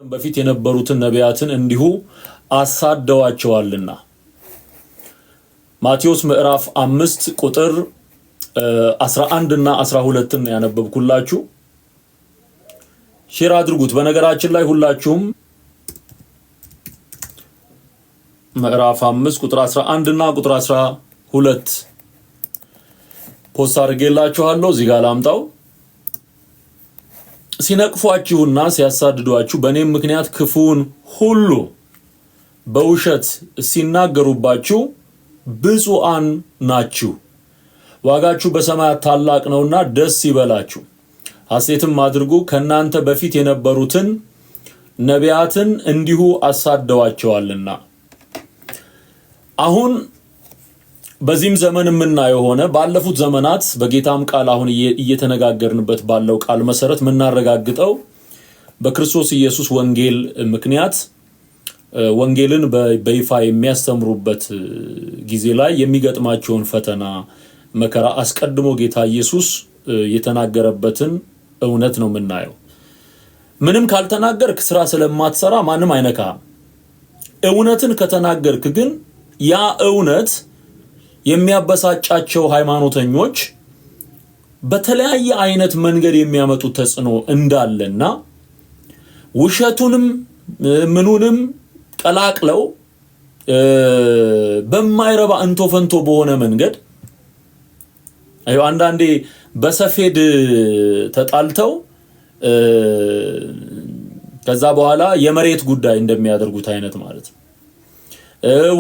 በፊት የነበሩትን ነቢያትን እንዲሁ አሳደዋቸዋልና። ማቴዎስ ምዕራፍ 5 ቁጥር 11 እና 12 ያነበብኩላችሁ። ሼር አድርጉት። በነገራችን ላይ ሁላችሁም ምዕራፍ 5 ቁጥር 11 እና ቁጥር 12 ፖስት አድርጌላችኋለሁ። እዚህ ጋር ላምጣው። ሲነቅፏችሁና ሲያሳድዷችሁ በእኔም ምክንያት ክፉውን ሁሉ በውሸት ሲናገሩባችሁ ብፁዓን ናችሁ፣ ዋጋችሁ በሰማያት ታላቅ ነውና ደስ ይበላችሁ፣ ሐሴትም አድርጉ። ከእናንተ በፊት የነበሩትን ነቢያትን እንዲሁ አሳደዋቸዋልና። አሁን በዚህም ዘመን የምናየው ሆነ ባለፉት ዘመናት በጌታም ቃል አሁን እየተነጋገርንበት ባለው ቃል መሰረት የምናረጋግጠው በክርስቶስ ኢየሱስ ወንጌል ምክንያት ወንጌልን በይፋ የሚያስተምሩበት ጊዜ ላይ የሚገጥማቸውን ፈተና መከራ አስቀድሞ ጌታ ኢየሱስ የተናገረበትን እውነት ነው የምናየው። ምንም ካልተናገርክ ስራ ስለማትሰራ ማንም አይነካም። እውነትን ከተናገርክ ግን ያ እውነት የሚያበሳጫቸው ሃይማኖተኞች በተለያየ አይነት መንገድ የሚያመጡት ተጽዕኖ እንዳለና ውሸቱንም ምኑንም ቀላቅለው በማይረባ እንቶፈንቶ በሆነ መንገድ አንዳንዴ በሰፌድ ተጣልተው ከዛ በኋላ የመሬት ጉዳይ እንደሚያደርጉት አይነት ማለት ነው።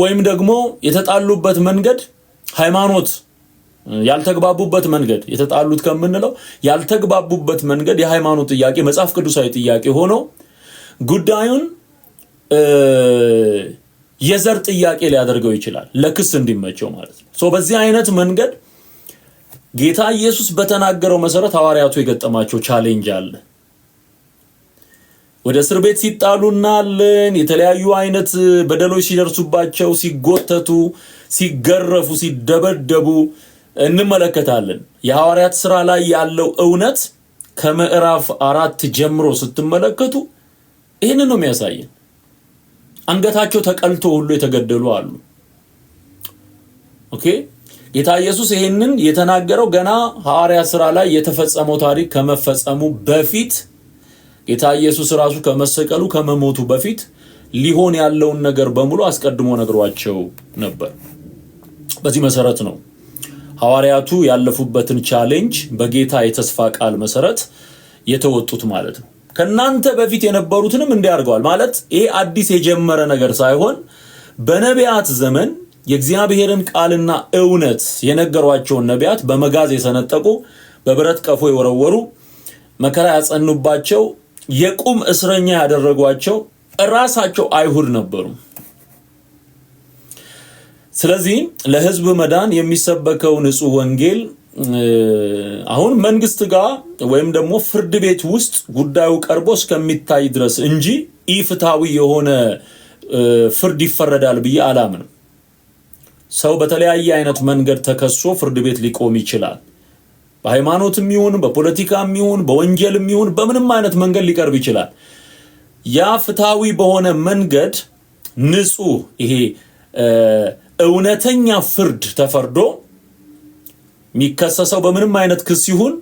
ወይም ደግሞ የተጣሉበት መንገድ ሃይማኖት ያልተግባቡበት መንገድ የተጣሉት ከምንለው ያልተግባቡበት መንገድ የሃይማኖት ጥያቄ መጽሐፍ ቅዱሳዊ ጥያቄ ሆኖ ጉዳዩን የዘር ጥያቄ ሊያደርገው ይችላል፣ ለክስ እንዲመቸው ማለት ነው። ሶ በዚህ አይነት መንገድ ጌታ ኢየሱስ በተናገረው መሰረት ሐዋርያቱ የገጠማቸው ቻሌንጅ አለ። ወደ እስር ቤት ሲጣሉናልን የተለያዩ አይነት በደሎች ሲደርሱባቸው ሲጎተቱ ሲገረፉ ሲደበደቡ እንመለከታለን። የሐዋርያት ሥራ ላይ ያለው እውነት ከምዕራፍ 4 ጀምሮ ስትመለከቱ ይሄንን ነው የሚያሳየን። አንገታቸው ተቀልቶ ሁሉ የተገደሉ አሉ። ኦኬ፣ ጌታ ኢየሱስ ይሄንን የተናገረው ገና ሐዋርያት ሥራ ላይ የተፈጸመው ታሪክ ከመፈጸሙ በፊት ጌታ ኢየሱስ ራሱ ከመሰቀሉ ከመሞቱ በፊት ሊሆን ያለውን ነገር በሙሉ አስቀድሞ ነግሯቸው ነበር። በዚህ መሰረት ነው ሐዋርያቱ ያለፉበትን ቻሌንጅ በጌታ የተስፋ ቃል መሰረት የተወጡት ማለት ነው። ከናንተ በፊት የነበሩትንም እንዲያርገዋል ማለት ይሄ አዲስ የጀመረ ነገር ሳይሆን በነቢያት ዘመን የእግዚአብሔርን ቃልና እውነት የነገሯቸውን ነቢያት በመጋዝ የሰነጠቁ በብረት ቀፎ የወረወሩ መከራ ያጸኑባቸው የቁም እስረኛ ያደረጓቸው ራሳቸው አይሁድ ነበሩ። ስለዚህ ለሕዝብ መዳን የሚሰበከው ንጹህ ወንጌል አሁን መንግስት ጋር ወይም ደግሞ ፍርድ ቤት ውስጥ ጉዳዩ ቀርቦ እስከሚታይ ድረስ እንጂ ኢፍትሃዊ የሆነ ፍርድ ይፈረዳል ብዬ አላምንም። ሰው በተለያየ አይነት መንገድ ተከሶ ፍርድ ቤት ሊቆም ይችላል። በሃይማኖትም ይሁን በፖለቲካም ይሁን በወንጀልም ይሁን በምንም አይነት መንገድ ሊቀርብ ይችላል። ያ ፍትሃዊ በሆነ መንገድ ንጹህ ይሄ እውነተኛ ፍርድ ተፈርዶ የሚከሰሰው በምንም አይነት ክስ ይሁን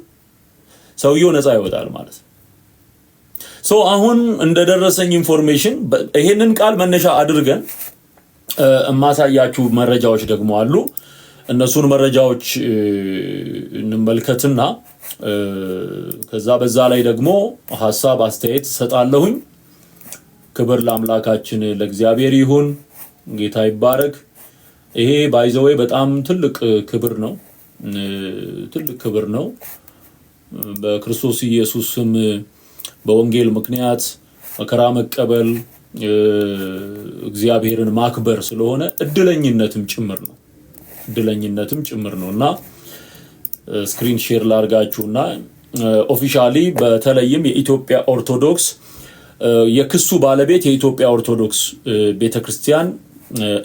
ሰውየው ነፃ ይወጣል ማለት ነው። ሶ አሁን እንደደረሰኝ ኢንፎርሜሽን ይሄንን ቃል መነሻ አድርገን ማሳያችሁ መረጃዎች ደግሞ አሉ። እነሱን መረጃዎች እንመልከትና ከዛ በዛ ላይ ደግሞ ሐሳብ አስተያየት ሰጣለሁኝ። ክብር ለአምላካችን ለእግዚአብሔር ይሁን። ጌታ ይባረክ። ይሄ ባይዘዌ በጣም ትልቅ ክብር ነው። ትልቅ ክብር ነው። በክርስቶስ ኢየሱስም በወንጌል ምክንያት መከራ መቀበል እግዚአብሔርን ማክበር ስለሆነ እድለኝነትም ጭምር ነውና ስክሪን ሼር ላርጋችሁና ኦፊሻሊ በተለይም የኢትዮጵያ ኦርቶዶክስ የክሱ ባለቤት የኢትዮጵያ ኦርቶዶክስ ቤተክርስቲያን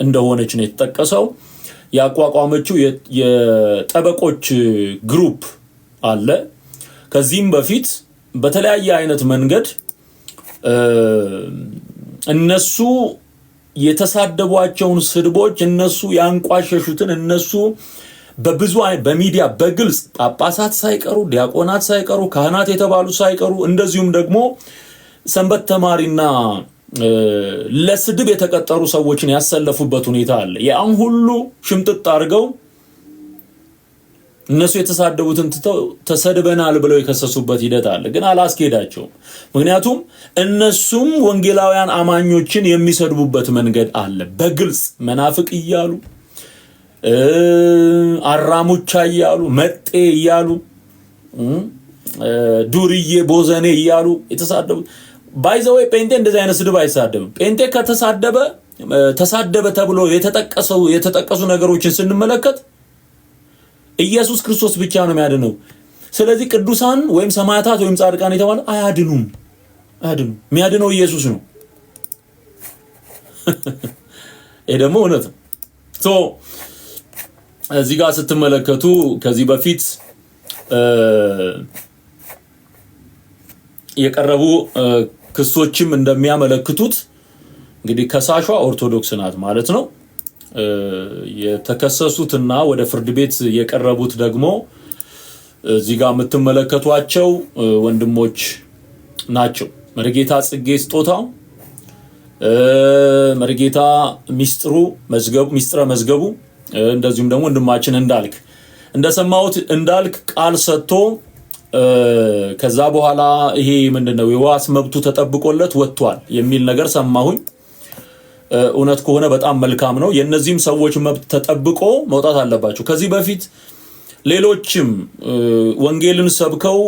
እንደሆነች ነው የተጠቀሰው። ያቋቋመችው የጠበቆች ግሩፕ አለ። ከዚህም በፊት በተለያየ አይነት መንገድ እነሱ የተሳደቧቸውን ስድቦች እነሱ ያንቋሸሹትን እነሱ በብዙ በሚዲያ በግልጽ ጳጳሳት ሳይቀሩ ዲያቆናት ሳይቀሩ ካህናት የተባሉ ሳይቀሩ እንደዚሁም ደግሞ ሰንበት ተማሪና ለስድብ የተቀጠሩ ሰዎችን ያሰለፉበት ሁኔታ አለ። ያን ሁሉ ሽምጥጥ አድርገው እነሱ የተሳደቡትን ተሰድበናል ብለው የከሰሱበት ሂደት አለ። ግን አላስኬዳቸውም። ምክንያቱም እነሱም ወንጌላውያን አማኞችን የሚሰድቡበት መንገድ አለ። በግልጽ መናፍቅ እያሉ አራሙቻ እያሉ መጤ እያሉ ዱርዬ ቦዘኔ እያሉ የተሳደቡ ባይዘው ጴንጤ እንደዚህ አይነት ስድብ አይሳደብም። ጴንጤ ተሳደበ ተብሎ የተጠቀሱ ነገሮችን ስንመለከት ኢየሱስ ክርስቶስ ብቻ ነው የሚያድነው። ስለዚህ ቅዱሳን ወይም ሰማዕታት ወይም ጻድቃን የተባለ አያድኑም። የሚያድነው ኢየሱስ ነው። ይሄ ደግሞ እውነት ነው። እዚህ ጋር ስትመለከቱ ከዚህ በፊት የቀረቡ ክሶችም እንደሚያመለክቱት እንግዲህ ከሳሿ ኦርቶዶክስ ናት ማለት ነው። የተከሰሱትና ወደ ፍርድ ቤት የቀረቡት ደግሞ እዚህ ጋር የምትመለከቷቸው ወንድሞች ናቸው። መርጌታ ጽጌ ስጦታው፣ መርጌታ ሚስጥረ መዝገቡ እንደዚሁም ደግሞ ወንድማችን እንዳልክ እንደሰማሁት እንዳልክ ቃል ሰጥቶ ከዛ በኋላ ይሄ ምንድነው የዋስ መብቱ ተጠብቆለት ወጥቷል የሚል ነገር ሰማሁኝ። እውነት ከሆነ በጣም መልካም ነው። የነዚህም ሰዎች መብት ተጠብቆ መውጣት አለባቸው። ከዚህ በፊት ሌሎችም ወንጌልን ሰብከው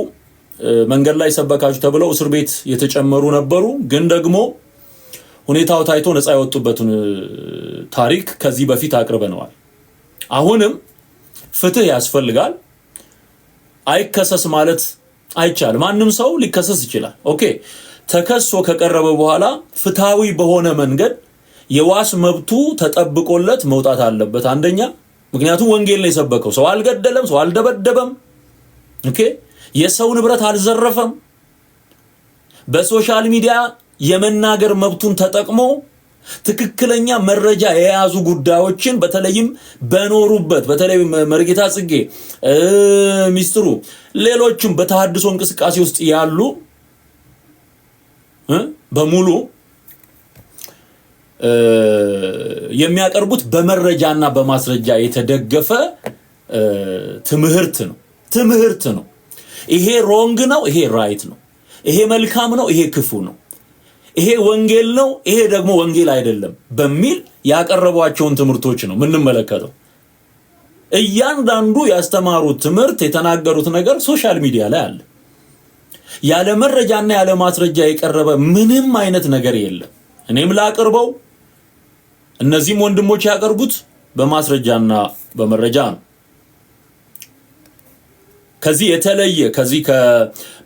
መንገድ ላይ ሰበካችሁ ተብለው እስር ቤት የተጨመሩ ነበሩ። ግን ደግሞ ሁኔታው ታይቶ ነፃ ያወጡበትን ታሪክ ከዚህ በፊት አቅርበነዋል። አሁንም ፍትህ ያስፈልጋል። አይከሰስ ማለት አይቻል። ማንም ሰው ሊከሰስ ይችላል። ኦኬ፣ ተከሶ ከቀረበ በኋላ ፍትሃዊ በሆነ መንገድ የዋስ መብቱ ተጠብቆለት መውጣት አለበት። አንደኛ ምክንያቱም ወንጌል ነው የሰበከው። ሰው አልገደለም፣ ሰው አልደበደበም፣ ኦኬ፣ የሰው ንብረት አልዘረፈም። በሶሻል ሚዲያ የመናገር መብቱን ተጠቅሞ ትክክለኛ መረጃ የያዙ ጉዳዮችን በተለይም በኖሩበት በተለይ መርጌታ ጽጌ ሚስጥሩ ሌሎችም በተሐድሶ እንቅስቃሴ ውስጥ ያሉ በሙሉ የሚያቀርቡት በመረጃና በማስረጃ የተደገፈ ትምህርት ነው። ይሄ ሮንግ ነው፣ ይሄ ራይት ነው፣ ይሄ መልካም ነው፣ ይሄ ክፉ ነው፣ ይሄ ወንጌል ነው፣ ይሄ ደግሞ ወንጌል አይደለም በሚል ያቀረቧቸውን ትምህርቶች ነው የምንመለከተው። እያንዳንዱ ያስተማሩት ትምህርት የተናገሩት ነገር ሶሻል ሚዲያ ላይ አለ። ያለ መረጃና ያለ ማስረጃ የቀረበ ምንም አይነት ነገር የለም። እኔም ላቀርበው እነዚህም ወንድሞች ያቀርቡት በማስረጃና በመረጃ ነው። ከዚህ የተለየ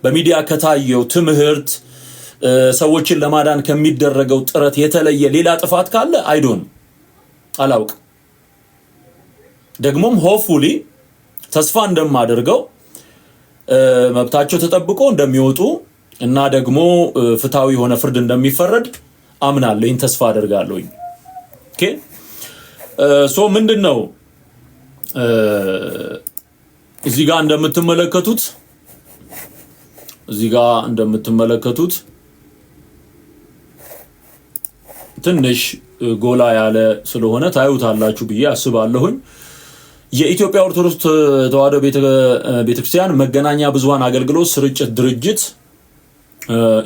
በሚዲያ ከታየው ትምህርት ሰዎችን ለማዳን ከሚደረገው ጥረት የተለየ ሌላ ጥፋት ካለ አላውቅም። ደግሞም ሆፕፉሊ ተስፋ እንደማደርገው መብታቸው ተጠብቆ እንደሚወጡ እና ደግሞ ፍትሃዊ የሆነ ፍርድ እንደሚፈረድ አምናለሁ። ይህን ተስፋ አደርጋለሁ። ኦኬ ሶ ምንድነው እዚህ ጋር እንደምትመለከቱት ትንሽ ጎላ ያለ ስለሆነ ታዩታላችሁ ብዬ አስባለሁኝ። የኢትዮጵያ ኦርቶዶክስ ተዋሕዶ ቤተክርስቲያን መገናኛ ብዙሃን አገልግሎት ስርጭት ድርጅት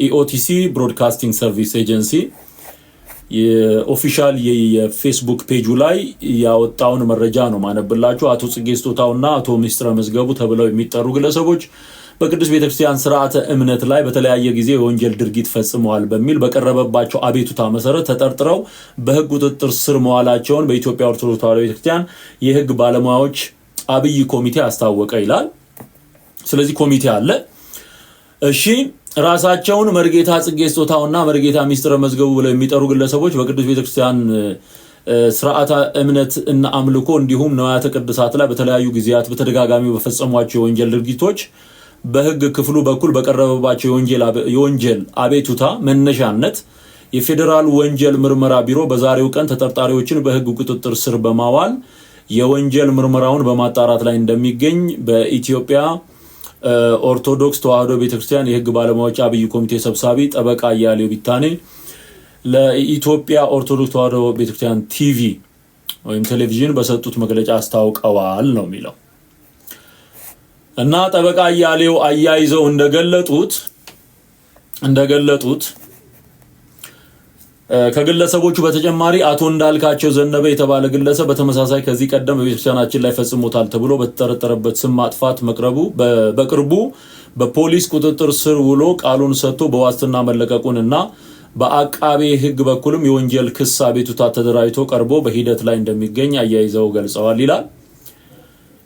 ኢኦቲሲ ብሮድካስቲንግ ሰርቪስ ኤጀንሲ የኦፊሻል የፌስቡክ ፔጁ ላይ ያወጣውን መረጃ ነው ማነብላችሁ። አቶ ጽጌ ስጦታውና አቶ ሚስጥረ መዝገቡ ተብለው የሚጠሩ ግለሰቦች በቅዱስ ቤተክርስቲያን ስርዓተ እምነት ላይ በተለያየ ጊዜ የወንጀል ድርጊት ፈጽመዋል በሚል በቀረበባቸው አቤቱታ መሰረት ተጠርጥረው በሕግ ቁጥጥር ስር መዋላቸውን በኢትዮጵያ ኦርቶዶክስ ተዋሕዶ ቤተክርስቲያን የሕግ ባለሙያዎች አብይ ኮሚቴ አስታወቀ ይላል። ስለዚህ ኮሚቴ አለ። እሺ፣ ራሳቸውን መርጌታ ጽጌ ስጦታውና መርጌታ ሚስጥረ መዝገቡ ብለው የሚጠሩ ግለሰቦች በቅዱስ ቤተክርስቲያን ስርዓተ እምነት እና አምልኮ እንዲሁም ንዋያተ ቅድሳት ላይ በተለያዩ ጊዜያት በተደጋጋሚ በፈጸሟቸው የወንጀል ድርጊቶች በህግ ክፍሉ በኩል በቀረበባቸው የወንጀል አቤቱታ መነሻነት የፌዴራል ወንጀል ምርመራ ቢሮ በዛሬው ቀን ተጠርጣሪዎችን በህግ ቁጥጥር ስር በማዋል የወንጀል ምርመራውን በማጣራት ላይ እንደሚገኝ በኢትዮጵያ ኦርቶዶክስ ተዋሕዶ ቤተክርስቲያን የህግ ባለሙያዎች አብይ ኮሚቴ ሰብሳቢ ጠበቃ አያሌው ቢታኔ ለኢትዮጵያ ኦርቶዶክስ ተዋሕዶ ቤተክርስቲያን ቲቪ ወይም ቴሌቪዥን በሰጡት መግለጫ አስታውቀዋል ነው የሚለው። እና ጠበቃ አያሌው አያይዘው እንደገለጡት ከግለሰቦቹ በተጨማሪ አቶ እንዳልካቸው ዘነበ የተባለ ግለሰብ በተመሳሳይ ከዚህ ቀደም በቤተክርስቲያናችን ላይ ፈጽሞታል ተብሎ በተጠረጠረበት ስም ማጥፋት በቅርቡ በፖሊስ ቁጥጥር ስር ውሎ ቃሉን ሰጥቶ በዋስትና መለቀቁንና በአቃቤ ህግ በኩልም የወንጀል ክስ አቤቱታ ተደራጅቶ ቀርቦ በሂደት ላይ እንደሚገኝ አያይዘው ገልጸዋል ይላል።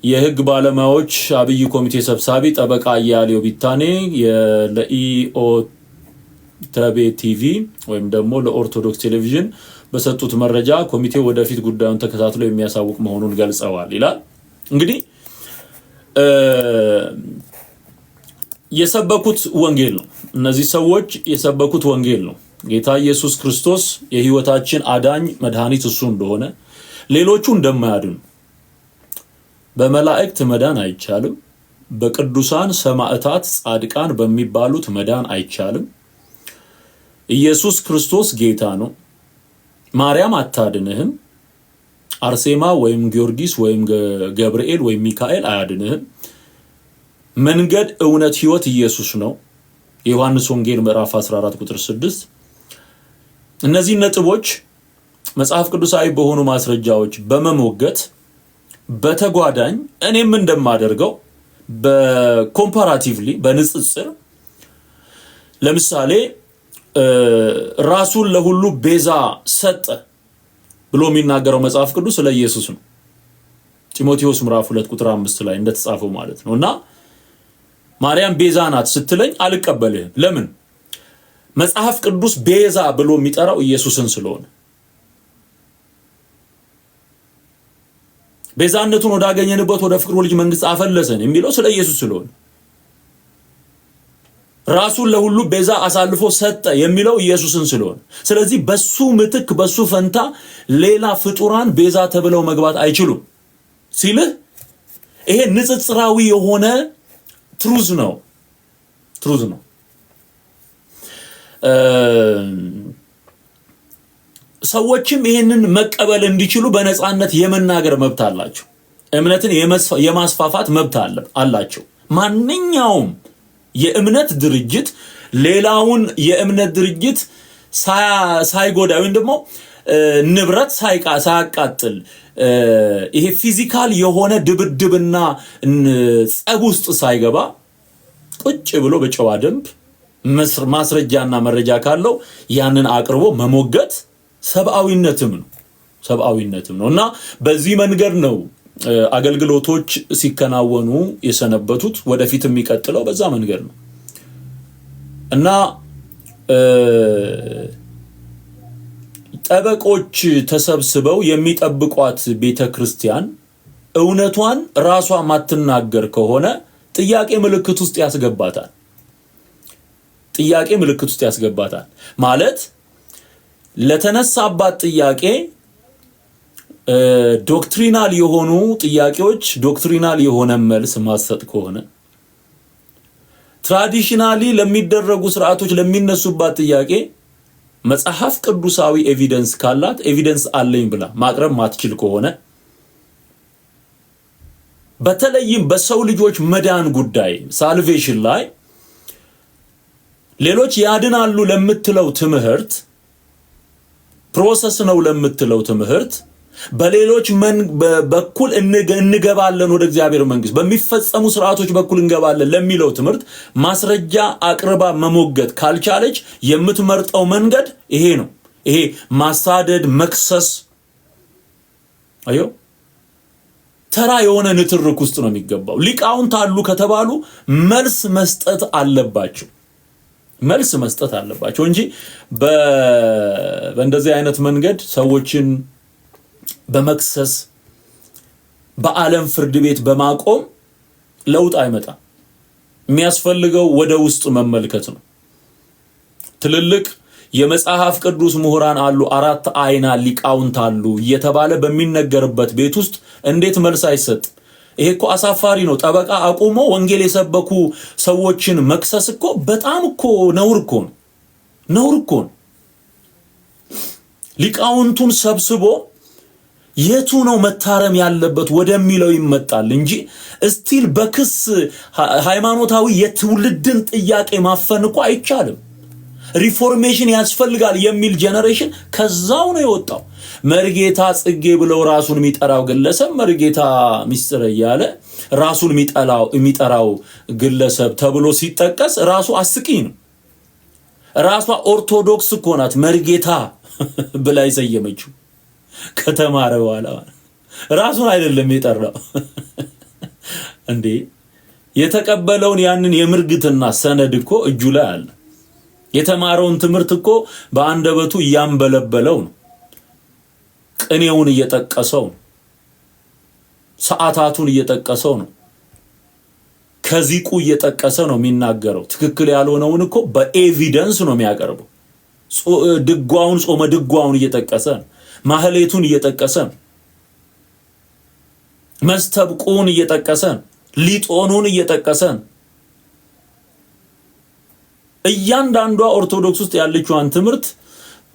የህግ ባለሙያዎች አብይ ኮሚቴ ሰብሳቢ ጠበቃ አያሌው ቢታኔ ለኢኦተቤ ቲቪ ወይም ደግሞ ለኦርቶዶክስ ቴሌቪዥን በሰጡት መረጃ ኮሚቴው ወደፊት ጉዳዩን ተከታትሎ የሚያሳውቅ መሆኑን ገልጸዋል ይላል። እንግዲህ የሰበኩት ወንጌል ነው። እነዚህ ሰዎች የሰበኩት ወንጌል ነው። ጌታ ኢየሱስ ክርስቶስ የህይወታችን አዳኝ መድኃኒት እሱ እንደሆነ፣ ሌሎቹ እንደማያድኑ፣ በመላእክት መዳን አይቻልም፣ በቅዱሳን ሰማዕታት ጻድቃን በሚባሉት መዳን አይቻልም፣ ኢየሱስ ክርስቶስ ጌታ ነው፣ ማርያም አታድንህም፣ አርሴማ ወይም ጊዮርጊስ ወይም ገብርኤል ወይም ሚካኤል አያድንህም፣ መንገድ እውነት ህይወት ኢየሱስ ነው። የዮሐንስ ወንጌል ምዕራፍ 14 ቁጥር 6። እነዚህ ነጥቦች መጽሐፍ ቅዱሳዊ በሆኑ ማስረጃዎች በመሞገት በተጓዳኝ እኔም እንደማደርገው በኮምፓራቲቭሊ በንጽጽር ለምሳሌ ራሱን ለሁሉ ቤዛ ሰጠ ብሎ የሚናገረው መጽሐፍ ቅዱስ ስለ ኢየሱስ ነው። ጢሞቴዎስ ምዕራፍ 2 ቁጥር 5 ላይ እንደተጻፈው ማለት ነውና ማርያም ቤዛ ናት ስትለኝ አልቀበልህም። ለምን? መጽሐፍ ቅዱስ ቤዛ ብሎ የሚጠራው ኢየሱስን ስለሆነ፣ ቤዛነቱን ወዳገኘንበት ወደ ፍቅሩ ልጅ መንግስት አፈለሰን የሚለው ስለ ኢየሱስ ስለሆነ፣ ራሱን ለሁሉ ቤዛ አሳልፎ ሰጠ የሚለው ኢየሱስን ስለሆነ፣ ስለዚህ በሱ ምትክ በሱ ፈንታ ሌላ ፍጡራን ቤዛ ተብለው መግባት አይችሉም ሲልህ ይሄ ንጽጽራዊ የሆነ ትሩዝ ነው። ሰዎችም ይሄንን መቀበል እንዲችሉ በነፃነት የመናገር መብት አላቸው። እምነትን የማስፋፋት መብት አላቸው። ማንኛውም የእምነት ድርጅት ሌላውን የእምነት ድርጅት ሳይጎዳ ወይም ደግሞ ንብረት ሳያቃጥል ይሄ ፊዚካል የሆነ ድብድብና ጸብ ውስጥ ሳይገባ ቁጭ ብሎ በጨዋ ደንብ ማስረጃና መረጃ ካለው ያንን አቅርቦ መሞገት ሰብአዊነትም ነው እና በዚህ መንገድ ነው አገልግሎቶች ሲከናወኑ የሰነበቱት። ወደፊት የሚቀጥለው በዛ መንገድ ነው እና ጠበቆች ተሰብስበው የሚጠብቋት ቤተክርስቲያን እውነቷን ራሷ ማትናገር ከሆነ ጥያቄ ምልክት ውስጥ ያስገባታል። ማለት ለተነሳባት ጥያቄ ዶክትሪናል የሆኑ ጥያቄዎች ዶክትሪናል የሆነ መልስ ማሰጥ ከሆነ፣ ትራዲሽናሊ ለሚደረጉ ስርዓቶች ለሚነሱባት ጥያቄ መጽሐፍ ቅዱሳዊ ኤቪደንስ ካላት ኤቪደንስ አለኝ ብላ ማቅረብ ማትችል ከሆነ፣ በተለይም በሰው ልጆች መዳን ጉዳይ ሳልቬሽን ላይ ሌሎች ያድናሉ ለምትለው ትምህርት ፕሮሰስ ነው ለምትለው ትምህርት በሌሎች በኩል እንገባለን ወደ እግዚአብሔር መንግስት በሚፈጸሙ ስርዓቶች በኩል እንገባለን ለሚለው ትምህርት ማስረጃ አቅርባ መሞገት ካልቻለች የምትመርጠው መንገድ ይሄ ነው። ይሄ ማሳደድ፣ መክሰስ፣ ተራ የሆነ ንትርክ ውስጥ ነው የሚገባው። ሊቃውንት አሉ ከተባሉ መልስ መስጠት አለባቸው እንጂ በእንደዚህ አይነት መንገድ ሰዎችን በመክሰስ በዓለም ፍርድ ቤት በማቆም ለውጥ አይመጣም። የሚያስፈልገው ወደ ውስጥ መመልከት ነው። ትልልቅ የመጽሐፍ ቅዱስ ምሁራን አሉ፣ 4 አይና ሊቃውንት አሉ እየተባለ በሚነገርበት ቤት ውስጥ እንዴት መልስ አይሰጥ? ይሄ እኮ አሳፋሪ ነው። ጠበቃ አቁሞ ወንጌል የሰበኩ ሰዎችን መክሰስ እኮ በጣም እኮ ነውር እኮ ነው። ሊቃውንቱን ሰብስቦ የቱ ነው መታረም ያለበት ወደሚለው ይመጣል እንጂ እስቲል በክስ ሃይማኖታዊ የትውልድን ጥያቄ ማፈን እኮ አይቻልም። ሪፎርሜሽን ያስፈልጋል የሚል ጄነሬሽን ከዛው ነው የወጣው። መርጌታ ጽጌ ብለው ራሱን የሚጠራው ግለሰብ መርጌታ ሚስጥር እያለ ራሱን የሚጠራው ግለሰብ ተብሎ ሲጠቀስ ራሱ አስቂኝ ነው። ራሷ ኦርቶዶክስ እኮ ናት መርጌታ ብላ ይሰየመችው ከተማረ በኋላ ራሱን አይደለም የጠራው እንዴ። የተቀበለውን ያንን የምርግትና ሰነድ እኮ እጁ ላይ አለ። የተማረውን ትምህርት እኮ በአንደበቱ እያንበለበለው ነው። ቅኔውን እየጠቀሰው ነው። ሰዓታቱን እየጠቀሰው ነው። ከዚቁ እየጠቀሰ ነው የሚናገረው። ትክክል ያልሆነውን እኮ በኤቪደንስ ነው የሚያቀርበው። ድጓውን ጾመ ድጓውን እየጠቀሰ ነው። ማህሌቱን እየጠቀሰ ነው። መስተብቁን እየጠቀሰ ነው። ሊጦኑን እየጠቀሰ ነው። እያንዳንዷ ኦርቶዶክስ ውስጥ ያለችዋን ትምህርት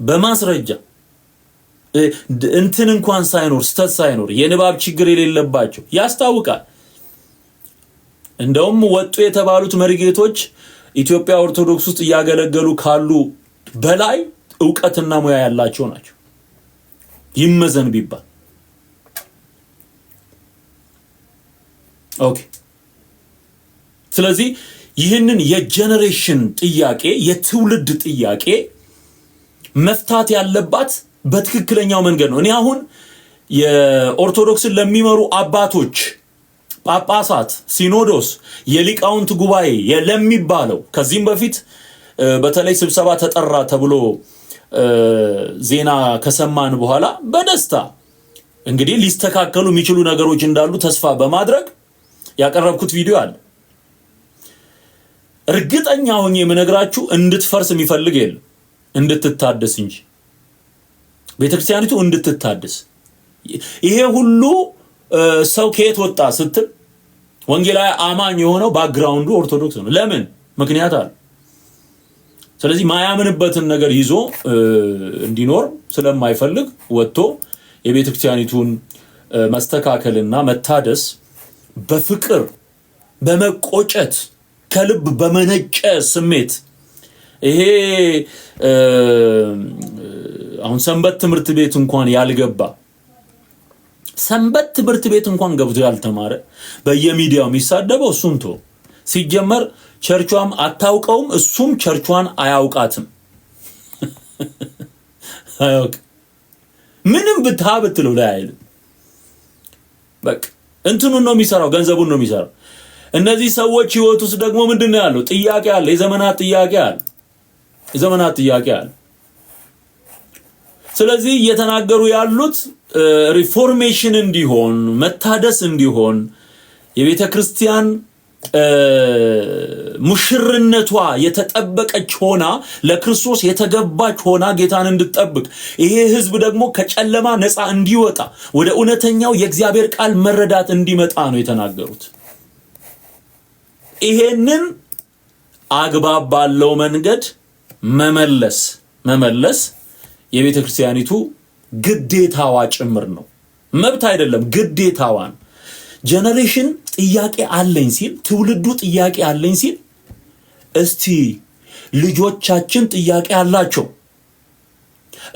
በማስረጃ እንትን እንኳን ሳይኖር ስተት ሳይኖር የንባብ ችግር የሌለባቸው ያስታውቃል። እንደውም ወጡ የተባሉት መርጌቶች ኢትዮጵያ ኦርቶዶክስ ውስጥ እያገለገሉ ካሉ በላይ ዕውቀትና ሙያ ያላቸው ናቸው ይመዘን ቢባል። ኦኬ። ስለዚህ ይህንን የጄነሬሽን ጥያቄ የትውልድ ጥያቄ መፍታት ያለባት በትክክለኛው መንገድ ነው። እኔ አሁን የኦርቶዶክስን ለሚመሩ አባቶች፣ ጳጳሳት፣ ሲኖዶስ፣ የሊቃውንት ጉባኤ ለሚባለው ከዚህም በፊት በተለይ ስብሰባ ተጠራ ተብሎ ዜና ከሰማን በኋላ በደስታ እንግዲህ ሊስተካከሉ የሚችሉ ነገሮች እንዳሉ ተስፋ በማድረግ ያቀረብኩት ቪዲዮ አለ። እርግጠኛ ሆኜ የምነግራችሁ እንድትፈርስ የሚፈልግ የለም፣ እንድትታደስ እንጂ ቤተክርስቲያኒቱ እንድትታደስ። ይሄ ሁሉ ሰው ከየት ወጣ ስትል ወንጌላዊ አማኝ የሆነው ባክግራውንዱ ኦርቶዶክስ ነው። ለምን? ምክንያት አለ። ስለዚህ ማያምንበትን ነገር ይዞ እንዲኖር ስለማይፈልግ ወጥቶ የቤተክርስቲያኒቱን መስተካከልና መታደስ በፍቅር በመቆጨት ከልብ በመነጨ ስሜት ይሄ አሁን ሰንበት ትምህርት ቤት እንኳን ያልገባ ሰንበት ትምህርት ቤት እንኳን ገብቶ ያልተማረ በየሚዲያው የሚሳደበው እሱን ተው። ሲጀመር ቸርቿም አታውቀውም፣ እሱም ቸርቿን አያውቃትም። አያውቅ ምንም ብትለው ላይ አይልም። በቃ እንትኑን ነው የሚሰራው፣ ገንዘቡን ነው የሚሰራው። እነዚህ ሰዎች ህይወት ውስጥ ደግሞ ምንድነው ያለው? ጥያቄ አለ፣ የዘመናት ጥያቄ አለ። ስለዚህ እየተናገሩ ያሉት ሪፎርሜሽን እንዲሆን መታደስ እንዲሆን የቤተ ክርስቲያን ሙሽርነቷ የተጠበቀች ሆና ለክርስቶስ የተገባች ሆና ጌታን እንድትጠብቅ ይሄ ህዝብ ደግሞ ከጨለማ ነፃ እንዲወጣ ወደ እውነተኛው የእግዚአብሔር ቃል መረዳት እንዲመጣ ነው የተናገሩት። ይሄንን አግባብ ባለው መንገድ መመለስ የቤተ ክርስቲያኒቱ ግዴታዋ ጭምር ነው። መብት አይደለም፣ ግዴታዋ ነው። ጄነሬሽን ጥያቄ አለኝ ሲል፣ ትውልዱ ጥያቄ አለኝ ሲል፣ እስቲ ልጆቻችን ጥያቄ አላቸው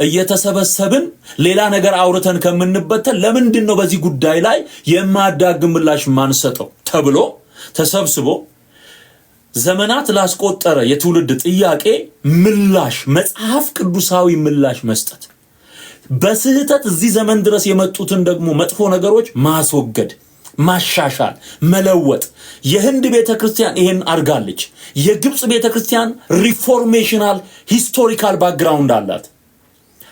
እየተሰበሰብን ሌላ ነገር አውርተን ከምንበተን ለምንድን ነው በዚህ ጉዳይ ላይ የማያዳግም ምላሽ ማንሰጠው ተብሎ ተሰብስቦ ዘመናት ላስቆጠረ የትውልድ ጥያቄ ምላሽ መጽሐፍ ቅዱሳዊ ምላሽ መስጠት፣ በስህተት እዚህ ዘመን ድረስ የመጡትን ደግሞ መጥፎ ነገሮች ማስወገድ፣ ማሻሻል፣ መለወጥ። የህንድ ቤተክርስቲያን ይሄን አርጋለች። የግብጽ ቤተክርስቲያን ሪፎርሜሽናል ሂስቶሪካል ባክግራውንድ አላት፣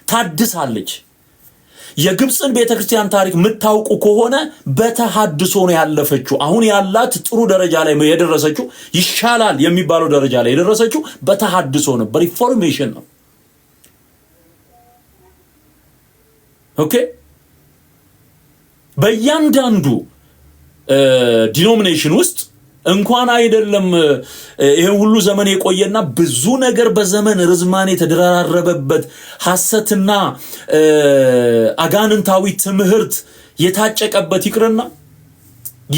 ታድሳለች። የግብፅን ቤተክርስቲያን ታሪክ የምታውቁ ከሆነ በተሐድሶ ነው ያለፈችው። አሁን ያላት ጥሩ ደረጃ ላይ የደረሰችው ይሻላል የሚባለው ደረጃ ላይ የደረሰችው በተሐድሶ ነው፣ በሪፎርሜሽን ነው። ኦኬ በእያንዳንዱ ዲኖሚኔሽን ውስጥ እንኳን አይደለም ይሄ ሁሉ ዘመን የቆየና ብዙ ነገር በዘመን ርዝማኔ ተደራረበበት ሐሰትና አጋንንታዊ ትምህርት የታጨቀበት ይቅርና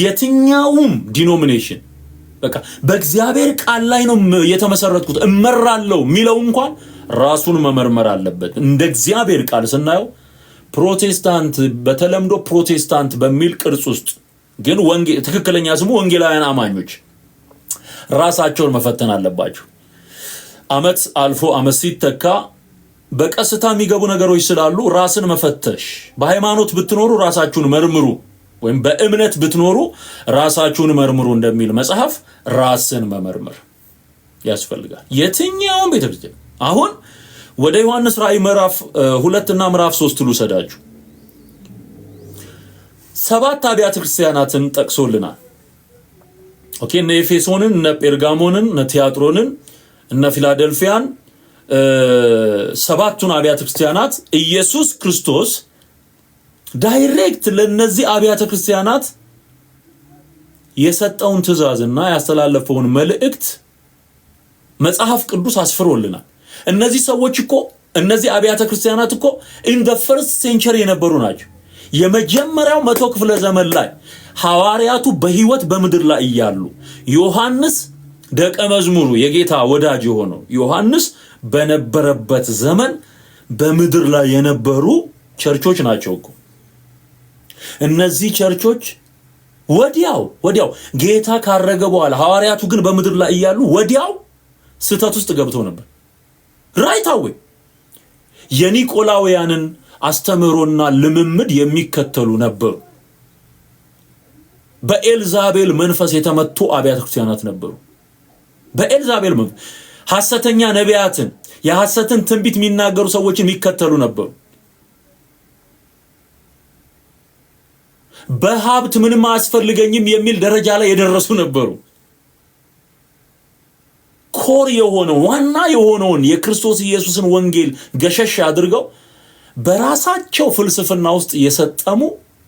የትኛውም ዲኖሚኔሽን በቃ በእግዚአብሔር ቃል ላይ ነው የተመሰረትኩት እመራለሁ ሚለው እንኳን ራሱን መመርመር አለበት። እንደ እግዚአብሔር ቃል ስናየው ፕሮቴስታንት በተለምዶ ፕሮቴስታንት በሚል ቅርጽ ውስጥ ግን ወንጌል ትክክለኛ ስሙ ወንጌላውያን አማኞች ራሳቸውን መፈተን አለባቸው። አመት አልፎ አመት ሲተካ በቀስታ የሚገቡ ነገሮች ስላሉ ራስን መፈተሽ፣ በሃይማኖት ብትኖሩ ራሳችሁን መርምሩ ወይም በእምነት ብትኖሩ ራሳችሁን መርምሩ እንደሚል መጽሐፍ ራስን መመርመር ያስፈልጋል። የትኛውም ቤተክርስቲያን አሁን ወደ ዮሐንስ ራእይ ምዕራፍ 2 እና ምዕራፍ 3 ልውሰዳችሁ። 7 አብያተ ክርስቲያናትን ጠቅሶልናል። ኦኬ እነ ኤፌሶንን፣ እነ ጴርጋሞንን፣ እነ ቲያጥሮንን፣ እነ ፊላደልፊያን 7ቱን አብያተ ክርስቲያናት ኢየሱስ ክርስቶስ ዳይሬክት ለነዚህ አብያተ ክርስቲያናት የሰጠውን ትእዛዝና ያስተላለፈውን መልእክት መጽሐፍ ቅዱስ አስፍሮልናል። እነዚህ ሰዎች እኮ እነዚህ አብያተ ክርስቲያናት እኮ in the first century የነበሩ ናቸው። የመጀመሪያው 100 ክፍለ ዘመን ላይ ሐዋርያቱ በህይወት በምድር ላይ እያሉ ዮሐንስ ደቀ መዝሙሩ የጌታ ወዳጅ የሆነው ዮሐንስ በነበረበት ዘመን በምድር ላይ የነበሩ ቸርቾች ናቸው እኮ። እነዚህ ቸርቾች ወዲያው ጌታ ካረገ በኋላ ሐዋርያቱ ግን በምድር ላይ እያሉ ወዲያው ስህተት ውስጥ ገብተው ነበር። ራይታው የኒቆላውያንን አስተምህሮና ልምምድ የሚከተሉ ነበሩ። በኤልዛቤል መንፈስ የተመቱ አብያተ ክርስቲያናት ነበሩ። በኤልዛቤል መንፈስ ሐሰተኛ ነቢያትን የሐሰትን ትንቢት የሚናገሩ ሰዎችን የሚከተሉ ነበሩ። በሀብት ምንም አያስፈልገኝም የሚል ደረጃ ላይ የደረሱ ነበሩ። ኮር የሆነው ዋና የሆነውን የክርስቶስ ኢየሱስን ወንጌል ገሸሽ አድርገው በራሳቸው ፍልስፍና ውስጥ የሰጠሙ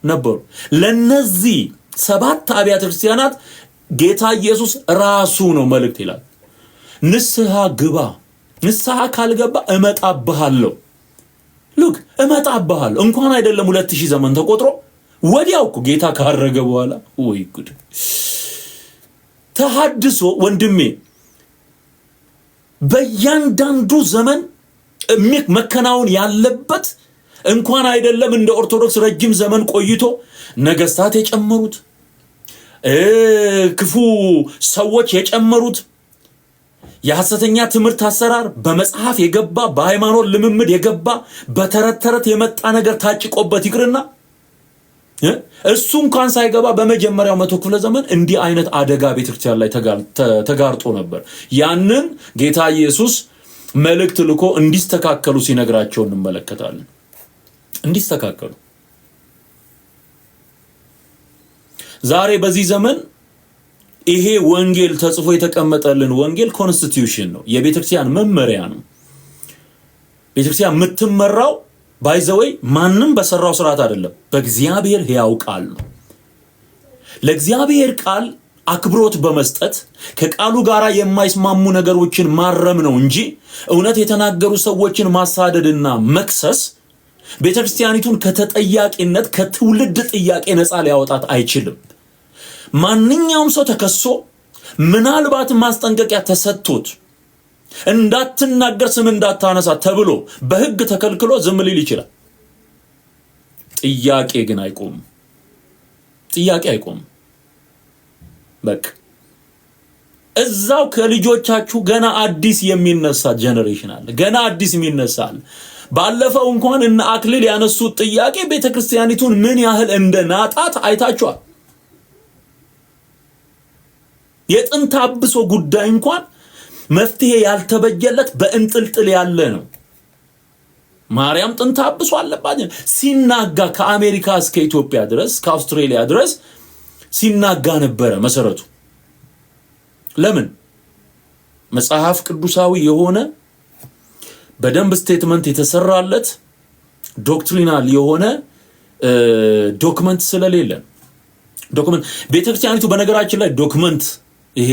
ነበሩ። ለነዚህ 7 አብያተ ክርስቲያናት ጌታ ኢየሱስ ራሱ ነው መልእክት ይላል። ንስሐ ግባ፣ ንስሐ ካልገባ እመጣብሃለሁ። ሉክ እመጣብሃለሁ እንኳን አይደለም 2000 ዘመን ተቆጥሮ ወዲያው እኮ ጌታ ካረገ በኋላ ወይ ጉድ! ተሐድሶ ወንድሜ በእያንዳንዱ ዘመን መከናወን ያለበት እንኳን አይደለም እንደ ኦርቶዶክስ ረጅም ዘመን ቆይቶ ነገስታት የጨመሩት ክፉ ሰዎች የጨመሩት የሐሰተኛ ትምህርት አሰራር በመጽሐፍ የገባ በሃይማኖት ልምምድ የገባ በተረተረት የመጣ ነገር ታጭቆበት ይቅርና እሱ እንኳን ሳይገባ በመጀመሪያው 100 ክፍለ ዘመን እንዲህ አይነት አደጋ ቤተክርስቲያን ላይ ተጋርጦ ነበር። ያንን ጌታ ኢየሱስ መልእክት ልኮ እንዲስተካከሉ ሲነግራቸው እንመለከታለን። እንዲስተካከሉ ዛሬ በዚህ ዘመን ይሄ ወንጌል ተጽፎ የተቀመጠልን ወንጌል ኮንስቲቲዩሽን ነው፣ የቤተክርስቲያን መመሪያ ነው። ቤተክርስቲያን የምትመራው ባይዘወይ ማንም በሰራው ስርዓት አይደለም፣ በእግዚአብሔር ሕያው ቃል ነው። ለእግዚአብሔር ቃል አክብሮት በመስጠት ከቃሉ ጋራ የማይስማሙ ነገሮችን ማረም ነው እንጂ እውነት የተናገሩ ሰዎችን ማሳደድና መክሰስ ቤተክርስቲያኒቱን ከተጠያቂነት ከትውልድ ጥያቄ ነፃ ሊያወጣት አይችልም። ማንኛውም ሰው ተከሶ ምናልባት ማስጠንቀቂያ ተሰጥቶት እንዳትናገር ስም እንዳታነሳ ተብሎ በሕግ ተከልክሎ ዝም ሊል ይችላል። ጥያቄ ግን አይቆምም። ጥያቄ አይቆምም። በቃ እዛው ከልጆቻችሁ ገና አዲስ የሚነሳ ጄነሬሽን አለ። ገና አዲስ የሚነሳል። ባለፈው እንኳን እነ አክሊል ያነሱት ጥያቄ ቤተክርስቲያኒቱን ምን ያህል እንደናጣት አይታችኋል። የጥንት አብሶ ጉዳይ እንኳን መፍትሄ ያልተበጀለት በእንጥልጥል ያለ ነው። ማርያም ጥንተ አብሶ አለባት ሲናጋ ከአሜሪካ እስከ ኢትዮጵያ ድረስ ከአውስትራሊያ ድረስ ሲናጋ ነበረ መሰረቱ። ለምን? መጽሐፍ ቅዱሳዊ የሆነ በደንብ ስቴትመንት የተሰራለት ዶክትሪናል የሆነ ዶክመንት ስለሌለ። ዶክመንት ቤተክርስቲያኒቱ በነገራችን ላይ ዶክመንት ይሄ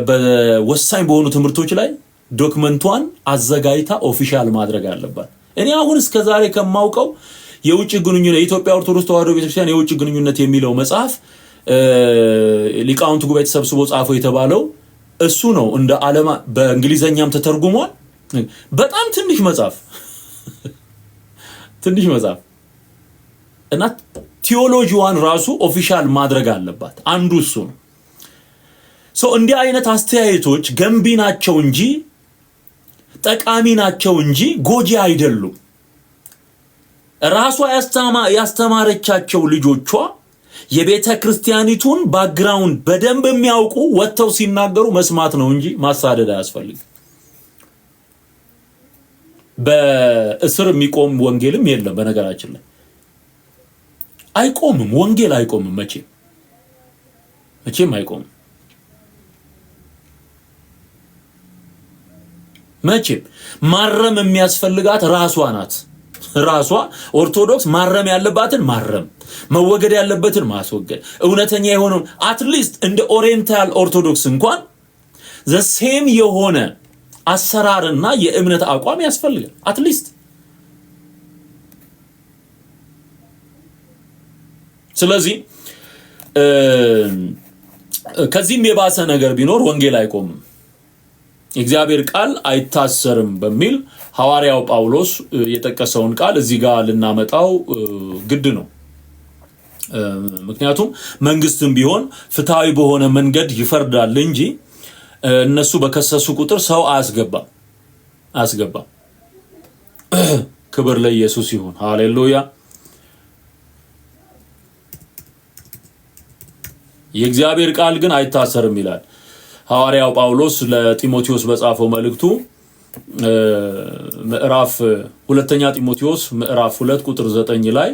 በወሳኝ በሆኑ ትምህርቶች ላይ ዶክመንቷን አዘጋጅታ ኦፊሻል ማድረግ አለባት። እኔ አሁን እስከዛሬ ከማውቀው የውጭ ግንኙነት የኢትዮጵያ ኦርቶዶክስ ተዋሕዶ ቤተክርስቲያን የውጭ ግንኙነት የሚለው መጽሐፍ ሊቃውንቱ ጉባኤ ተሰብስቦ ጻፈው የተባለው እሱ ነው። እንደ ዓለም በእንግሊዘኛም ተተርጉሟል። በጣም ትንሽ መጽሐፍ እና ቲዮሎጂዋን ራሱ ኦፊሻል ማድረግ አለባት። አንዱ እሱ ነው። እንዲህ አይነት አስተያየቶች ገንቢ ናቸው እንጂ ጠቃሚ ናቸው እንጂ ጎጂ አይደሉም። ራሷ ያስተማረቻቸው ልጆቿ የቤተ ክርስቲያኒቱን ባክግራውንድ በደንብ የሚያውቁ ወጥተው ሲናገሩ መስማት ነው እንጂ ማሳደድ አያስፈልግም። በእስር የሚቆም ወንጌልም የለም። በነገራችን ላይ አይቆምም፣ ወንጌል አይቆምም፣ መቼም አይቆምም። መቼም ማረም የሚያስፈልጋት ራሷ ናት። ራሷ ኦርቶዶክስ ማረም ያለባትን ማረም፣ መወገድ ያለበትን ማስወገድ፣ እውነተኛ የሆነውን አትሊስት እንደ ኦሪየንታል ኦርቶዶክስ እንኳን ዘሴም የሆነ አሰራርና የእምነት አቋም ያስፈልጋል አትሊስት። ስለዚህ ከዚህም የባሰ ነገር ቢኖር ወንጌል አይቆምም፣ የእግዚአብሔር ቃል አይታሰርም በሚል ሐዋርያው ጳውሎስ የጠቀሰውን ቃል እዚህ ጋር ልናመጣው ግድ ነው። ምክንያቱም መንግስትም ቢሆን ፍትሃዊ በሆነ መንገድ ይፈርዳል እንጂ እነሱ በከሰሱ ቁጥር ሰው አያስገባም። ክብር ለኢየሱስ ይሁን። ሃሌሉያ። የእግዚአብሔር ቃል ግን አይታሰርም ይላል ሐዋርያው ጳውሎስ ለጢሞቴዎስ በጻፈው መልእክቱ ምዕራፍ 2ኛ ጢሞቴዎስ ምዕራፍ 2 ቁጥር 9 ላይ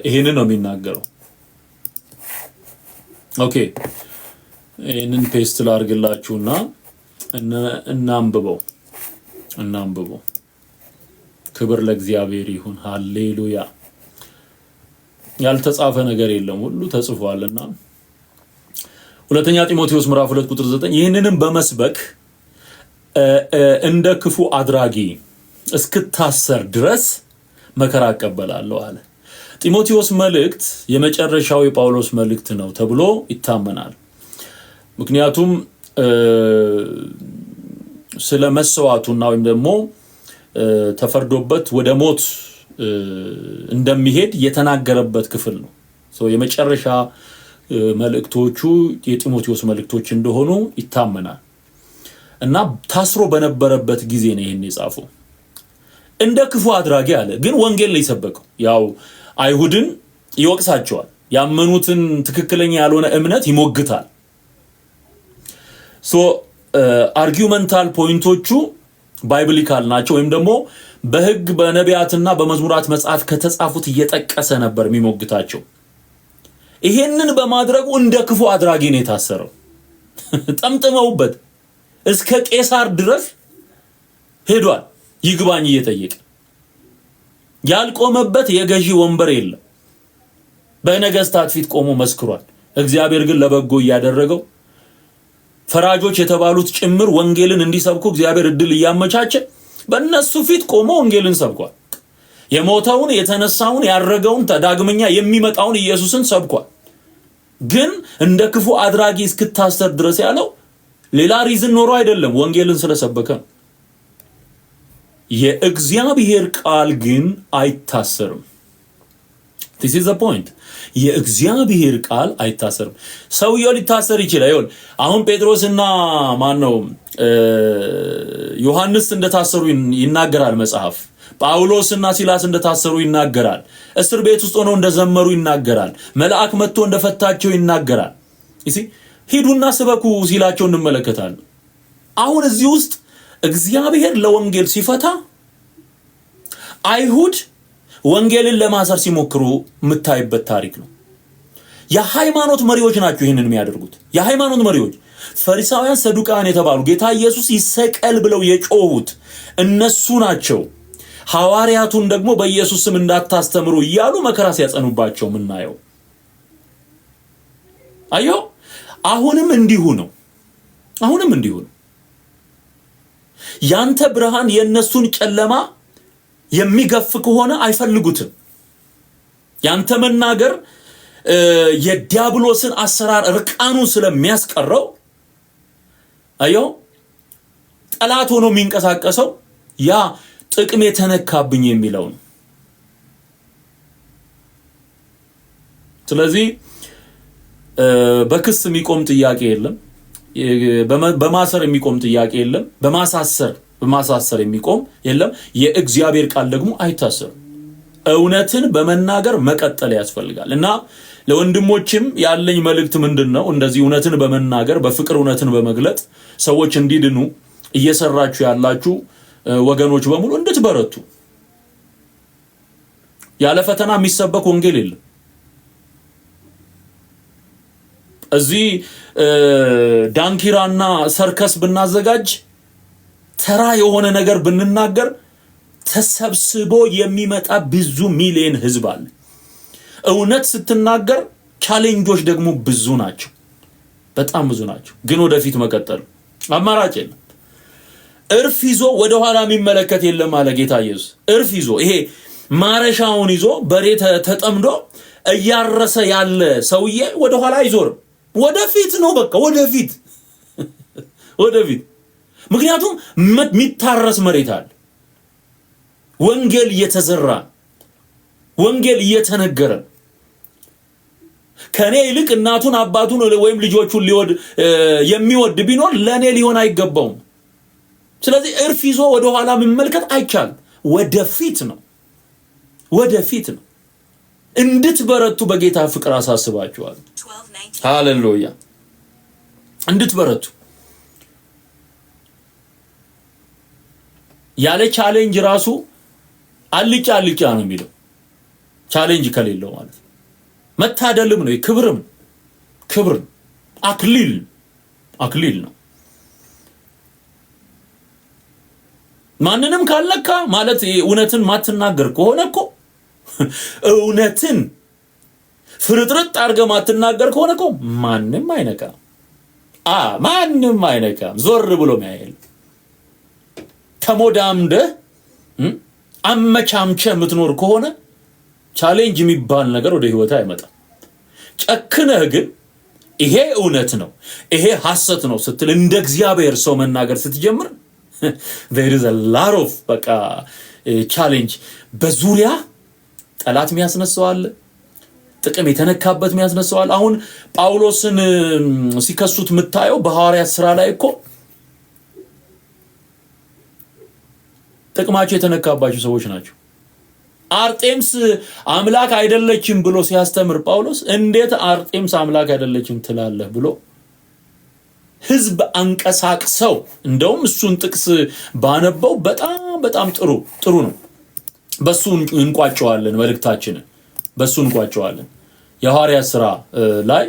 ይሄንን ነው የሚናገረው። ኦኬ ይሄንን ፔስት ላድርግላችሁና እናንብበው። ክብር ለእግዚአብሔር ይሁን። ሃሌሉያ። ያልተጻፈ ነገር የለም፣ ሁሉ ተጽፏልና 2ኛ ጢሞቴዎስ ምዕራፍ 2 ቁጥር 9 ይህንንም በመስበክ እንደ ክፉ አድራጊ እስክታሰር ድረስ መከራ እቀበላለሁ አለ። ጢሞቴዎስ መልእክት የመጨረሻው የጳውሎስ መልእክት ነው ተብሎ ይታመናል። ምክንያቱም ስለ መስዋዕቱና ወይም ደግሞ ተፈርዶበት ወደ ሞት እንደሚሄድ የተናገረበት ክፍል ነው። የመጨረሻ መልእክቶቹ የጢሞቴዎስ መልእክቶች እንደሆኑ ይታመናል እና ታስሮ በነበረበት ጊዜ ነው ይሄን የጻፈው። እንደ ክፉ አድራጊ አለ። ግን ወንጌል ነው የሰበከው። ያው አይሁድን ይወቅሳቸዋል፣ ያመኑትን ትክክለኛ ያልሆነ እምነት ይሞግታል። አርጊውመንታል ፖይንቶቹ ባይብሊካል ናቸው፣ ወይም ደግሞ በሕግ በነቢያትና በመዝሙራት መጽሐፍ ከተጻፉት እየጠቀሰ ነበር የሚሞግታቸው። ይሄንን በማድረጉ እንደ ክፉ አድራጊ ነው የታሰረው። ጠምጥመውበት እስከ ቄሳር ድረስ ሄዷል፣ ይግባኝ እየጠየቀ። ያልቆመበት የገዢ ወንበር የለም። በነገስታት ፊት ቆሞ መስክሯል። እግዚአብሔር ግን ለበጎ እያደረገው ፈራጆች የተባሉት ጭምር ወንጌልን እንዲሰብኩ እግዚአብሔር እድል እያመቻቸ በእነሱ ፊት ቆሞ ወንጌልን ሰብኳል። የሞተውን የተነሳውን ያረገውን ዳግመኛ የሚመጣውን ኢየሱስን ሰብኳል። ግን እንደ ክፉ አድራጊ እስክታሰር ድረስ ያለው ሌላ ሪዝን ኖሮ አይደለም፣ ወንጌልን ስለሰበከ ነው። የእግዚአብሔር ቃል ግን አይታሰርም። this is the point። የእግዚአብሔር ቃል አይታሰርም። ሰውየው ሊታሰር ይችላል። ይሁን አሁን ጴጥሮስና ዮሐንስ እንደታሰሩ ይናገራል መጽሐፍ። ጳውሎስና ሲላስ እንደታሰሩ ይናገራል። እስር ቤት ውስጥ ሆነው እንደዘመሩ ይናገራል። መልአክ መጥቶ እንደፈታቸው ይናገራል። ሂዱና ስበኩ ሲላቸው እንመለከታለን። አሁን እዚህ ውስጥ እግዚአብሔር ለወንጌል ሲፈታ አይሁድ ወንጌልን ለማሰር ሲሞክሩ የምታይበት ታሪክ ነው። የሃይማኖት መሪዎች ናቸው ይህንን የሚያደርጉት። የሃይማኖት መሪዎች ፈሪሳውያን፣ ሰዱቃውያን የተባሉ ጌታ ኢየሱስ ይሰቀል ብለው የጮሁት እነሱ ናቸው። ሐዋርያቱን ደግሞ በኢየሱስ ስም እንዳታስተምሩ እያሉ መከራ ሲያጸኑባቸው ምናየው። አዮ አሁንም እንዲሁ ነው። አሁንም እንዲሁ ነው። ያንተ ብርሃን የነሱን ጨለማ የሚገፍ ከሆነ አይፈልጉትም። ያንተ መናገር የዲያብሎስን አሰራር እርቃኑን ስለሚያስቀረው አዮ ጠላት ሆኖ የሚንቀሳቀሰው ያ ጥቅም የተነካብኝ የሚለው ነው። ስለዚህ በክስ የሚቆም ጥያቄ የለም። በማሰር የሚቆም ጥያቄ የለም። በማሳሰር የሚቆም የለም። የእግዚአብሔር ቃል ደግሞ አይታሰርም። እውነትን በመናገር መቀጠል ያስፈልጋል እና ለወንድሞችም ያለኝ መልእክት ምንድነው? እንደዚህ እውነትን በመናገር በፍቅር እውነትን በመግለጥ ሰዎች እንዲድኑ እየሰራችሁ ያላችሁ ወገኖች በሙሉ እንድትበረቱ። ያለ ፈተና የሚሰበክ ወንጌል የለም። እዚህ ዳንኪራና ሰርከስ ብናዘጋጅ ተራ የሆነ ነገር ብንናገር ተሰብስቦ የሚመጣ ብዙ ሚሊዮን ህዝብ አለ። እውነት ስትናገር ቻሌንጆች ደግሞ ብዙ ናቸው፣ በጣም ብዙ ናቸው። ግን ወደፊት መቀጠል አማራጭ የለም። እርፍ ይዞ ወደ ኋላ የሚመለከት የለም አለ ጌታ ኢየሱስ። እርፍ ይዞ ይሄ ማረሻውን ይዞ በሬ ተጠምዶ እያረሰ ያለ ሰውዬ ወደ ኋላ አይዞርም፣ ወደፊት ነው። በቃ ወደፊት ወደፊት። ምክንያቱም የሚታረስ መሬት አለ። ወንጌል እየተዘራ ወንጌል እየተነገረ ከኔ ይልቅ እናቱን አባቱን ወይም ልጆቹን የሚወድ ቢኖር ለኔ ሊሆን አይገባውም። ስለዚህ እርፍ ይዞ ወደ ኋላ መመልከት አይቻልም። ወደፊት ነው፣ ወደፊት ነው። እንድትበረቱ በጌታ ፍቅር አሳስባችኋለሁ። ሃሌሉያ! እንድትበረቱ ያለ ቻሌንጅ ራሱ አልጫ ነው የሚለው። ቻሌንጅ ከሌለው ማለት መታደልም ነው፣ ክብር አክሊል ነው። ማንንም ካልነካ ማለት እውነትን ማትናገር ከሆነ እኮ እውነትን ፍርጥርጥ አድርገህ ማትናገር ከሆነ እኮ ማንም አይነካም። ማንም አይነካም። ዞር ብሎ የሚያየል ተሞዳምደህ አመቻምቸ የምትኖር ከሆነ ቻሌንጅ የሚባል ነገር ወደ ህይወት አይመጣም። ጨክነህ ግን ይሄ እውነት ነው ይሄ ሐሰት ነው ስትል እንደ እግዚአብሔር ሰው መናገር ስትጀምር there is a lot of በቃ ቻሌንጅ በዙሪያ ጠላት የሚያስነሳው አለ፣ ጥቅም የተነካበት የሚያስነሳው አለ። አሁን ጳውሎስን ሲከሱት የምታየው በሐዋርያት ሥራ ላይ እኮ ጥቅማቸው የተነካባቸው ሰዎች ናቸው። አርጤምስ አምላክ አይደለችም ብሎ ሲያስተምር ጳውሎስ እንዴት አርጤምስ አምላክ አይደለችም ትላለህ ብሎ ህዝብ አንቀሳቅሰው፣ እንደውም እሱን ጥቅስ ባነበው በጣም ጥሩ ነው። በሱ እንቋጨዋለን፣ መልእክታችንን በሱ እንቋጨዋለን። የሐዋርያት ሥራ ላይ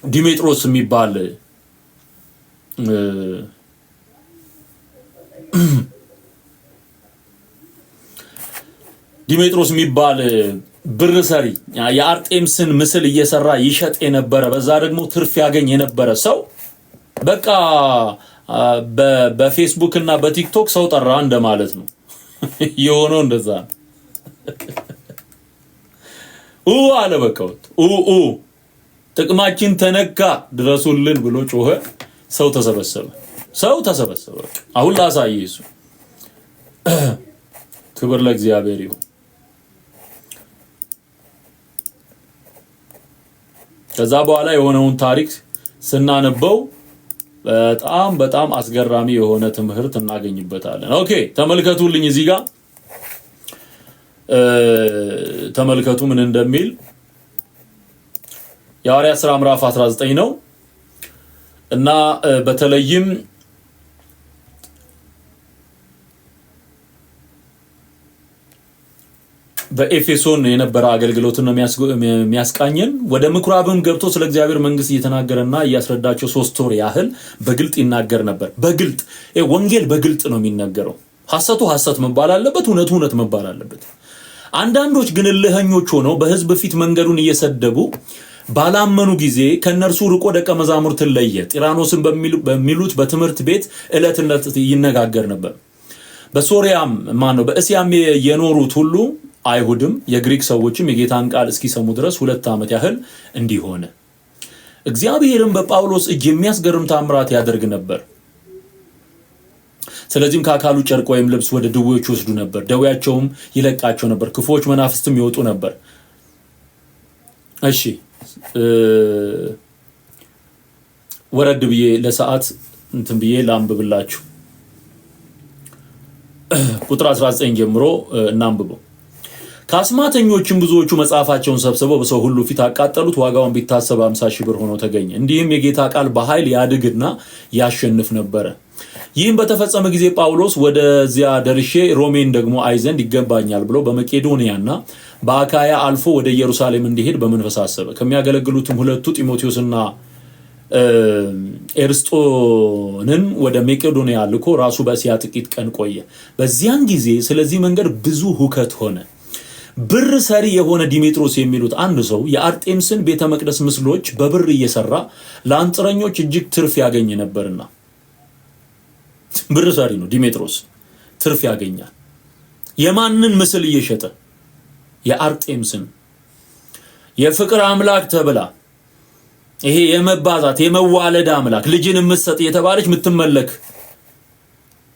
ዲሜጥሮስ የሚባል ዲሜጥሮስ የሚባል ብር ሰሪ የአርጤምስን ምስል እየሰራ ይሸጥ የነበረ በዛ ደግሞ ትርፍ ያገኝ የነበረ ሰው በቃ በፌስቡክ እና በቲክቶክ ሰው ጠራ እንደማለት ነው። የሆነው እንደዛ አለ። በቃ ጥቅማችን ተነካ ድረሱልን ብሎ ጮኸ። ሰው ተሰበሰበ። አሁን ላሳየህ እሱ። ክብር ለእግዚአብሔር ይሁን። ከዛ በኋላ የሆነውን ታሪክ ስናነበው በጣም አስገራሚ የሆነ ትምህርት እናገኝበታለን። ኦኬ ተመልከቱልኝ፣ እዚህ ጋር ተመልከቱ ምን እንደሚል። የሐዋርያት ሥራ ምዕራፍ 19 ነው እና በተለይም በኤፌሶን የነበረ አገልግሎትን ነው የሚያስቃኘን። ወደ ምኩራብም ገብቶ ስለ እግዚአብሔር መንግስት እየተናገረና እያስረዳቸው 3 ወር ያህል በግልጥ ይናገር ነበር። በግልጥ ወንጌል በግልጥ ነው የሚናገረው። ሐሰቱ ሐሰት መባል አለበት፣ እውነቱ እውነት መባል አለበት። አንዳንዶች ግን እልህኞች ሆነው በህዝብ ፊት መንገዱን እየሰደቡ ባላመኑ ጊዜ ከነርሱ ርቆ ደቀ መዛሙርትን ለየ። ጢራኖስን በሚሉት በትምህርት ቤት ዕለት ዕለት ይነጋገር ነበር። በሶሪያም በእስያም የኖሩት ሁሉ አይሁድም የግሪክ ሰዎችም የጌታን ቃል እስኪሰሙ ድረስ 2 ዓመት ያህል እንዲህ ሆነ። እግዚአብሔርም በጳውሎስ እጅ የሚያስገርም ታምራት ያደርግ ነበር። ስለዚህም ከአካሉ ጨርቅ ወይም ልብስ ወደ ድዌዎች ይወስዱ ነበር፣ ደዌያቸውም ይለቃቸው ነበር፣ ክፉዎች መናፍስትም ይወጡ ነበር። እሺ ወረድ ብዬ ለሰዓት እንትን ብዬ ላንብብላችሁ። ቁጥር 19 ጀምሮ እናንብበው። ከአስማተኞችም ብዙዎቹ መጽሐፋቸውን ሰብስበው በሰው ሁሉ ፊት አቃጠሉት። ዋጋውን ቢታሰብ 50,000 ብር ሆኖ ተገኘ። እንዲህም የጌታ ቃል በኃይል ያድግና ያሸንፍ ነበረ። ይህም በተፈጸመ ጊዜ ጳውሎስ ወደዚያ ደርሼ ሮሜን ደግሞ አይ ዘንድ ይገባኛል ብሎ በመቄዶንያና በአካያ አልፎ ወደ ኢየሩሳሌም እንዲሄድ በመንፈስ አሰበ። ከሚያገለግሉትም 2 ጢሞቴዎስና ኤርስጦንን ወደ መቄዶንያ ልኮ ራሱ በእስያ ጥቂት ቀን ቆየ። በዚያን ጊዜ ስለዚህ መንገድ ብዙ ሁከት ሆነ። ብር ሰሪ የሆነ ዲሜጥሮስ የሚሉት አንድ ሰው የአርጤምስን ቤተ መቅደስ ምስሎች በብር እየሰራ ለአንጥረኞች እጅግ ትርፍ ያገኝ ነበርና። ብር ሰሪ ነው ዲሜጥሮስ፣ ትርፍ ያገኛል። የማንን ምስል እየሸጠ? የአርጤምስን። የፍቅር አምላክ ተብላ ይሄ የመባዛት የመዋለድ አምላክ ልጅን የምትሰጥ የተባለች የምትመለክ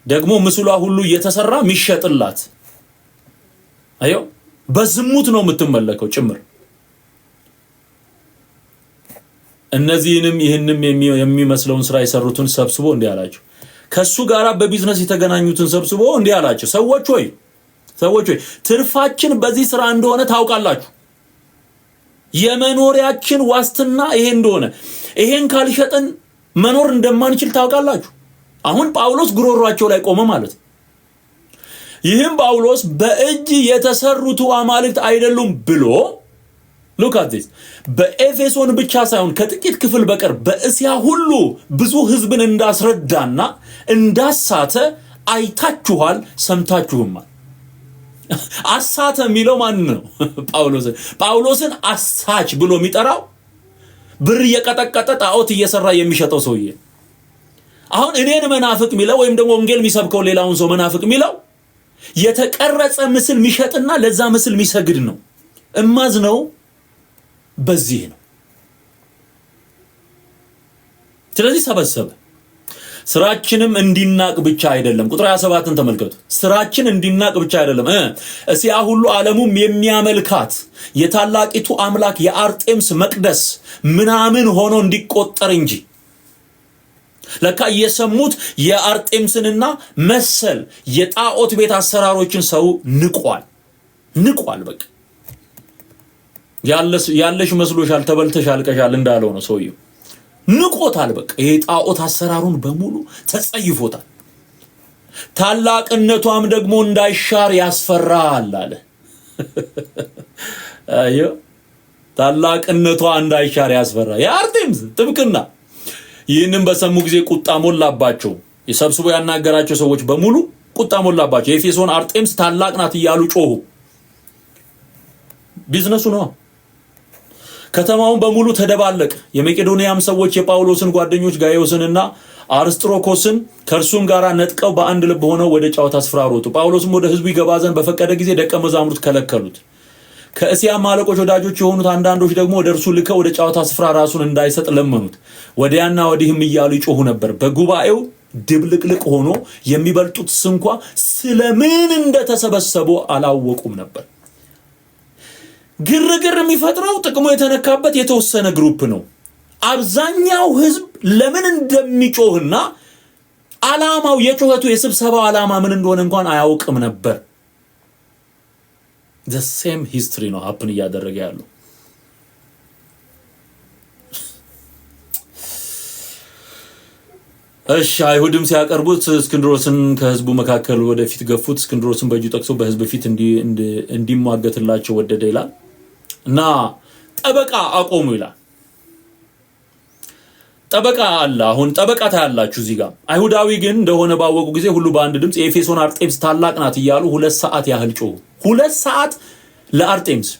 ደግሞ ምስሏ ሁሉ እየተሰራ ሚሸጥላት። አዮ በዝሙት ነው የምትመለከው ጭምር። እነዚህንም ይህንም የሚመስለውን ስራ የሰሩትን ሰብስቦ እንዲህ አላቸው። ከሱ ጋራ በቢዝነስ የተገናኙትን ሰብስቦ እንዲህ አላቸው። ሰዎች ሆይ ትርፋችን በዚህ ስራ እንደሆነ ታውቃላችሁ። የመኖሪያችን ዋስትና ይሄ እንደሆነ፣ ይሄን ካልሸጠን መኖር እንደማንችል ታውቃላችሁ። አሁን ጳውሎስ ጉሮሯቸው ላይ ቆመ ማለት ነው። ይህም ጳውሎስ በእጅ የተሰሩት አማልክት አይደሉም ብሎ ሉካስ በኤፌሶን ብቻ ሳይሆን ከጥቂት ክፍል በቀር በእስያ ሁሉ ብዙ ሕዝብን እንዳስረዳና እንዳሳተ አይታችኋል፣ ሰምታችሁማል። አሳተ የሚለው ማን ነው? ጳውሎስን አሳች ብሎ የሚጠራው ብር እየቀጠቀጠ ጣዖት እየሰራ የሚሸጠው ሰውዬ። አሁን እኔን መናፍቅ የሚለው ወይም ደግሞ ወንጌል የሚሰብከው ሌላውን ሰው መናፍቅ የሚለው የተቀረጸ ምስል የሚሸጥና ለዛ ምስል የሚሰግድ ነው። እማዝነው በዚህ ነው። ስለዚህ ሰበሰበ። ስራችንም እንዲናቅ ብቻ አይደለም። ቁጥር 27ን ተመልከቱ። ስራችን እንዲናቅ ብቻ አይደለም፣ እስያ ሁሉ ዓለሙም የሚያመልካት የታላቂቱ አምላክ የአርጤምስ መቅደስ ምናምን ሆኖ እንዲቆጠር እንጂ። ለካ የሰሙት የአርጤምስንና መሰል የጣዖት ቤት አሰራሮችን ሰው ንቋል። በቃ ያለሽ መስሎሻል፣ ተበልተሽ አልቀሻል እንዳለው ነው ሰውየው። ንቆታል። በቃ ይሄ ጣዖት አሰራሩን በሙሉ ተጸይፎታል። ታላቅነቷም ደግሞ እንዳይሻር ያስፈራል አለ። አዮ ታላቅነቷ እንዳይሻር ያስፈራል። የአርጤምስ ጥብቅና። ይህንን በሰሙ ጊዜ ቁጣ ሞላባቸው። የሰብስቦ ያናገራቸው ሰዎች በሙሉ ቁጣ ሞላባቸው። የኤፌሶን አርጤምስ ታላቅ ናት እያሉ ጮሁ። ቢዝነሱ ነው። ከተማውን በሙሉ ተደባለቀ። የመቄዶንያም ሰዎች የጳውሎስን ጓደኞች ጋይዮስንና አርስጥሮኮስን ከእርሱም ጋር ነጥቀው በአንድ ልብ ሆነው ወደ ጨዋታ ስፍራ ሮጡ። ጳውሎስም ወደ ሕዝቡ ይገባ ዘንድ በፈቀደ ጊዜ ደቀ መዛሙርት ከለከሉት። ከእስያም አለቆች ወዳጆች የሆኑት አንዳንዶች ደግሞ ወደ እርሱ ልከው ወደ ጨዋታ ስፍራ ራሱን እንዳይሰጥ ለመኑት። ወዲያና ወዲህም እያሉ ይጮሁ ነበር። በጉባኤው ድብልቅልቅ ሆኖ የሚበልጡት እንኳ ስለምን እንደተሰበሰቡ አላወቁም ነበር። ግርግር የሚፈጥረው ጥቅሙ የተነካበት የተወሰነ ግሩፕ ነው። አብዛኛው ህዝብ ለምን እንደሚጮህና ዓላማው የጩኸቱ የስብሰባው ዓላማ ምን እንደሆነ እንኳን አያውቅም ነበር። the same history ነው happen እያደረገ ያለው። እሺ አይሁድም ሲያቀርቡት እስክንድሮስን ከህዝቡ መካከል ወደፊት ገፉት። እስክንድሮስን በእጁ ጠቅሶ በህዝብ ፊት እንዲሟገትላቸው ወደደ ይላል እና ጠበቃ አቆሙ ይላል። ጠበቃ አለ። አሁን ጠበቃ ታያላችሁ እዚህ ጋር። አይሁዳዊ ግን እንደሆነ ባወቁ ጊዜ ሁሉ በአንድ ድምፅ የኤፌሶን አርጤምስ ታላቅ ናት እያሉ 2 ሰዓት ያህል ጮሁ። 2 ሰዓት ለአርጤምስ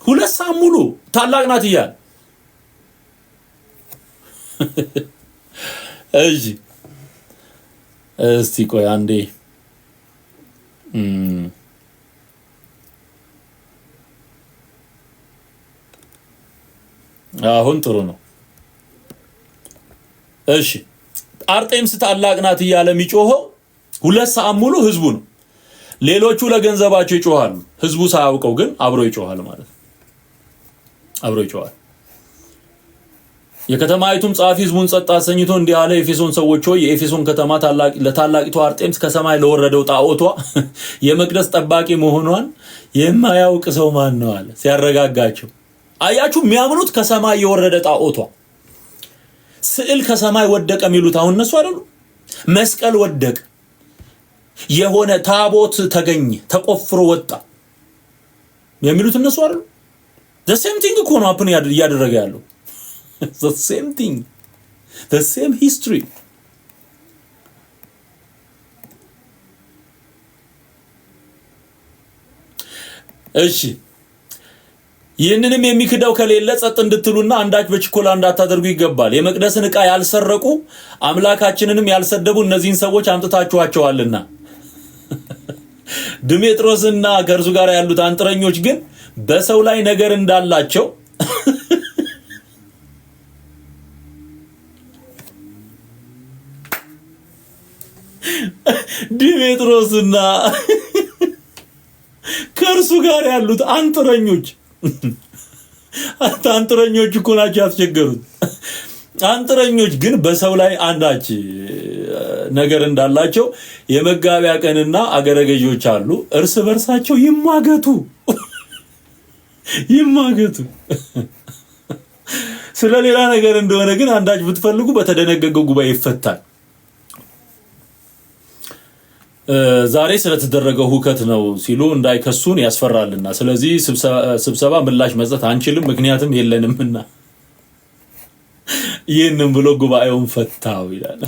2 ሰዓት ሙሉ ታላቅ ናት እያለ እሺ እስቲ ቆይ አንዴ አሁን ጥሩ ነው። እሺ አርጤምስ ታላቅ ናት እያለ የሚጮኸው 2 ሰዓት ሙሉ ህዝቡ ነው። ሌሎቹ ለገንዘባቸው ይጮሃሉ። ህዝቡ ሳያውቀው ግን አብሮ ይጮሃል ማለት ነው። አብሮ ይጮሃል። የከተማይቱም ጻፊ ህዝቡን ጸጥ አሰኝቶ እንዲህ አለ፣ የኤፌሶን ሰዎች ሆይ የኤፌሶን ከተማ ለታላቂቱ አርጤምስ ከሰማይ ለወረደው ጣዖቷ የመቅደስ ጠባቂ መሆኗን የማያውቅ ሰው ማን ነው አለ ሲያረጋጋቸው። አያችሁ የሚያምኑት ከሰማይ የወረደ ጣዖቷ ስዕል ከሰማይ ወደቀ የሚሉት አሁን እነሱ አይደሉ። መስቀል ወደቀ፣ የሆነ ታቦት ተገኘ፣ ተቆፍሮ ወጣ የሚሉት እነሱ አይደሉ። the same thing እኮ ነው አፕን ያደረገ ያለው the same thing, the same history. እሺ ይህንንም የሚክደው ከሌለ ጸጥ እንድትሉና አንዳች በችኮላ እንዳታደርጉ ይገባል። የመቅደስን ዕቃ ያልሰረቁ አምላካችንንም ያልሰደቡ እነዚህን ሰዎች አምጥታችኋቸዋልና። ድሜጥሮስና ከእርሱ ጋር ያሉት አንጥረኞች ግን በሰው ላይ ነገር እንዳላቸው ድሜጥሮስና ከእርሱ ጋር ያሉት አንጥረኞች እኮ ናቸው ያስቸገሩት። አንጥረኞች ግን በሰው ላይ አንዳች ነገር እንዳላቸው የመጋቢያ ቀንና አገረ ገዢዎች አሉ፣ እርስ በርሳቸው ይማገቱ። ስለሌላ ነገር እንደሆነ ግን አንዳች ብትፈልጉ በተደነገገው ጉባኤ ይፈታል። ዛሬ ስለተደረገው ሁከት ነው ሲሉ እንዳይከሱን ያስፈራልና፣ ስለዚህ ስብሰባ ምላሽ መስጠት አንችልም ምክንያቱም የለንምና ይህንን ብሎ ጉባኤውን ፈታው ይላል።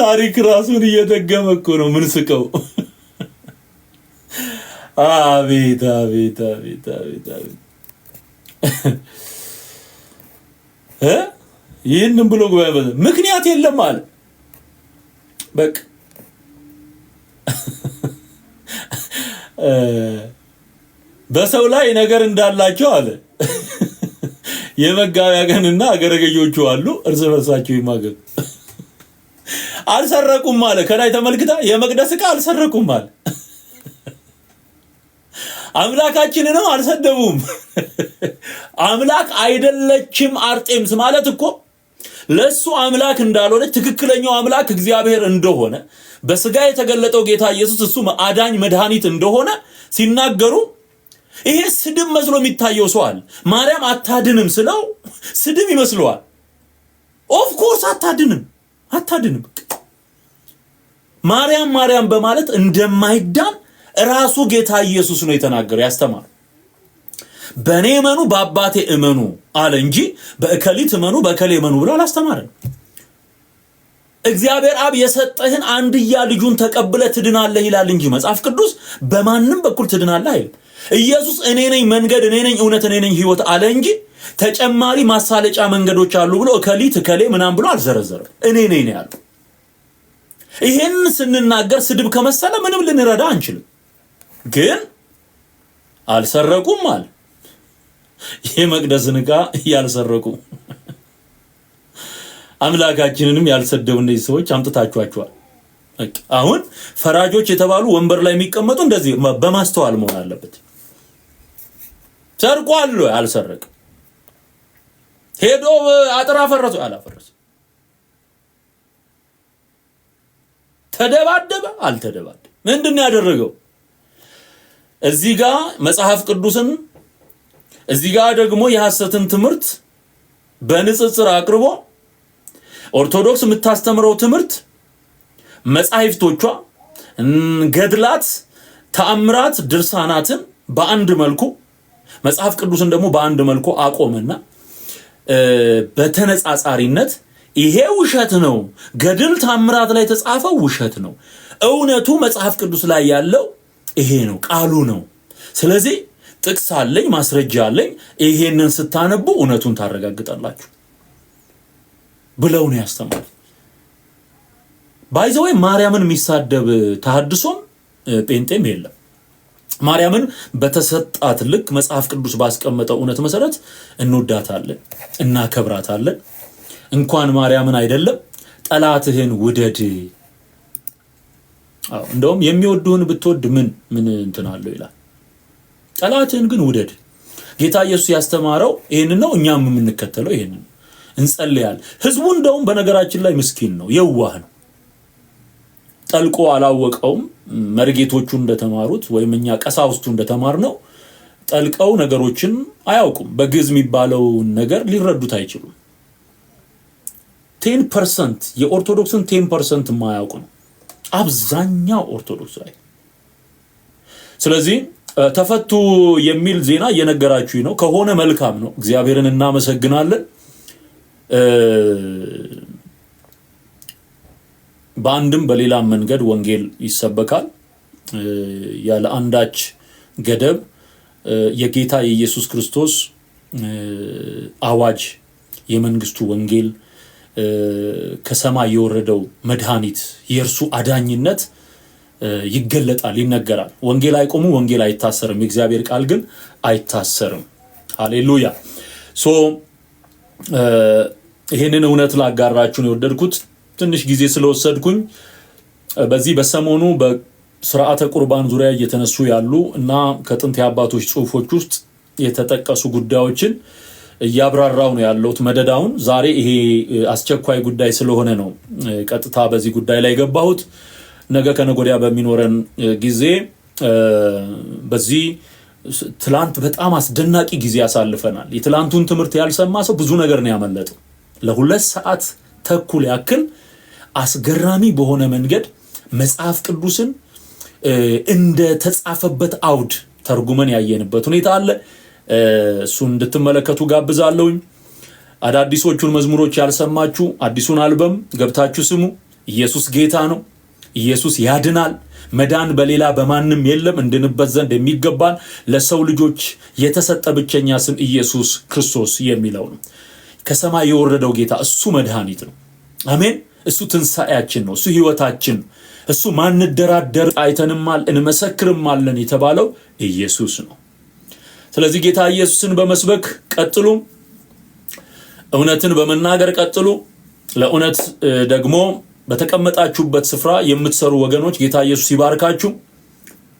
ታሪክ ራሱን እየደገመ እኮ ነው ምን ስቀው። አቤት አቤት አቤት አቤት አቤት ይህንን ብሎ ጉባኤ ምክንያት የለም አለ። በቃ በሰው ላይ ነገር እንዳላቸው አለ። የመጋቢያ ቀንና አገረ ገዢዎቹ አሉ፣ እርስ በርሳቸው ይማገዱ። አልሰረቁም አለ። ከላይ ተመልክታ የመቅደስ ዕቃ አልሰረቁም አለ። አምላካችንንም አልሰደቡም። አምላክ አይደለችም አርጤምስ ማለት እኮ ለሱ አምላክ እንዳልሆነ ትክክለኛው አምላክ እግዚአብሔር እንደሆነ በስጋ የተገለጠው ጌታ ኢየሱስ እሱ አዳኝ መድኃኒት እንደሆነ ሲናገሩ ይሄ ስድብ መስሎ የሚታየው ሰው አለ። ማርያም አታድንም ስለው ስድብ ይመስለዋል። ኦፍ ኮርስ አታድንም። ማርያም በማለት እንደማይዳን ራሱ ጌታ ኢየሱስ ነው የተናገረው ያስተማረው። በእኔ እመኑ በአባቴ እመኑ አለ እንጂ በእከሊት እመኑ በእከሌ እመኑ ብሎ አላስተማረም። እግዚአብሔር አብ የሰጠህን አንድያ ልጁን ተቀብለ ትድናለህ ይላል እንጂ መጽሐፍ ቅዱስ በማንም በኩል ትድናለህ አይልም። ኢየሱስ እኔ ነኝ መንገድ፣ እኔ ነኝ እውነት፣ እኔ ነኝ ሕይወት አለ እንጂ ተጨማሪ ማሳለጫ መንገዶች አሉ ብሎ እከሌ ምናም ብሎ አልዘረዘረም። እኔ ነኝ ነው ያለው። ይሄን ስንናገር ስድብ ከመሰለ ምንም ልንረዳ አንችልም። ግን አልሰረቁም አለ። የመቅደስን ዕቃ ያልሰረቁ አምላካችንንም ያልሰደቡ እነዚህ ሰዎች አምጥታችኋቸዋል። አሁን ፈራጆች የተባሉ ወንበር ላይ የሚቀመጡ እንደዚህ በማስተዋል መሆን አለበት። ሰርቋል አልሰረቀ፣ ሄዶ አጥራ ፈረሰ አላፈረሰ፣ ተደባደበ አልተደባደበ፣ ምንድነው ያደረገው? እዚህ ጋር መጽሐፍ ቅዱስን እዚህ ጋር ደግሞ የሐሰትን ትምህርት በንጽጽር አቅርቦ ኦርቶዶክስ የምታስተምረው ትምህርት መጻሕፍቶቿ ገድላት፣ ተአምራት፣ ድርሳናትን በአንድ መልኩ መጽሐፍ ቅዱስን ደግሞ በአንድ መልኩ አቆመና በተነጻጻሪነት ይሄ ውሸት ነው፣ ገድል ተአምራት ላይ ተጻፈው ውሸት ነው፣ እውነቱ መጽሐፍ ቅዱስ ላይ ያለው ይሄ ነው፣ ቃሉ ነው። ስለዚህ ጥቅስ አለኝ፣ ማስረጃ አለኝ፣ ይሄንን ስታነቡ እውነቱን ታረጋግጣላችሁ ብለው ነው ያስተማሩ። ባይዘው ማርያምን የሚሳደብ ተሐድሶም ጴንጤም የለም። ማርያምን በተሰጣት ልክ መጽሐፍ ቅዱስ ባስቀመጠው እውነት መሰረት እንወዳታለን፣ እናከብራታለን። እንኳን ማርያምን አይደለም ጠላትህን ውደድ። እንደውም የሚወዱህን ብትወድ ምን እንትን አለው ይላል። ጠላትህን ግን ውደድ። ጌታ ኢየሱስ ያስተማረው ይሄን ነው፣ እኛም የምንከተለው ይሄን ነው። እንጸልያለን። ህዝቡ እንደውም በነገራችን ላይ ምስኪን ነው፣ የዋህ ነው። ጠልቆ አላወቀውም። መርጌቶቹ እንደተማሩት ወይም እኛ ቀሳውስቱ እንደተማርነው ጠልቀው ነገሮችን አያውቁም። በግዕዝ የሚባለው ነገር ሊረዱት አይችሉም። 10% የኦርቶዶክስን 10% የማያውቁ ነው አብዛኛው ኦርቶዶክሳዊ። ስለዚህ ተፈቱ የሚል ዜና እየነገራችሁኝ ነው። ከሆነ መልካም ነው፣ እግዚአብሔርን እናመሰግናለን። በአንድም በሌላም መንገድ ወንጌል ይሰበካል ያለ አንዳች ገደብ። የጌታ የኢየሱስ ክርስቶስ አዋጅ፣ የመንግስቱ ወንጌል፣ ከሰማይ የወረደው መድኃኒት፣ የእርሱ አዳኝነት ይገለጣል፣ ይነገራል። ወንጌል አይቆሙ፣ ወንጌል አይታሰርም። የእግዚአብሔር ቃል ግን አይታሰርም። ሃሌሉያ። ይሄንን እውነት ላጋራችሁን የወደድኩት ትንሽ ጊዜ ስለወሰድኩኝ በዚህ በሰሞኑ በስርዓተ ቁርባን ዙሪያ እየተነሱ ያሉ እና ከጥንት የአባቶች ጽሑፎች ውስጥ የተጠቀሱ ጉዳዮችን እያብራራው ነው ያለሁት መደዳውን። ዛሬ ይሄ አስቸኳይ ጉዳይ ስለሆነ ነው ቀጥታ በዚህ ጉዳይ ላይ ገባሁት። ነገ ከነገ በሚኖረን ጊዜ በዚህ ትላንት በጣም አስደናቂ ጊዜ ያሳልፈናል። የትላንቱን ትምህርት ያልሰማ ሰው ብዙ ነገር ነው ያመለጠው። ለ2 ሰዓት ተኩል ያክል አስገራሚ በሆነ መንገድ መጽሐፍ ቅዱስን እንደ ተጻፈበት አውድ ተርጉመን ያየንበት ሁኔታ አለ። እሱን እንድትመለከቱ ጋብዛለሁኝ። አዳዲሶቹን መዝሙሮች ያልሰማችሁ አዲሱን አልበም ገብታችሁ ስሙ። ኢየሱስ ጌታ ነው። ኢየሱስ ያድናል። መዳን በሌላ በማንም የለም። እንድንበት ዘንድ የሚገባን ለሰው ልጆች የተሰጠ ብቸኛ ስም ኢየሱስ ክርስቶስ የሚለው ነው። ከሰማይ የወረደው ጌታ እሱ መድኃኒት ነው። አሜን። እሱ ትንሣኤያችን ነው። እሱ ህይወታችን ነው። እሱ ማንደራደር አይተንማል እንመሰክርማለን የተባለው ኢየሱስ ነው። ስለዚህ ጌታ ኢየሱስን በመስበክ ቀጥሉ፣ እውነትን በመናገር ቀጥሉ። ለእውነት ደግሞ በተቀመጣችሁበት ስፍራ የምትሰሩ ወገኖች ጌታ ኢየሱስ ይባርካችሁ።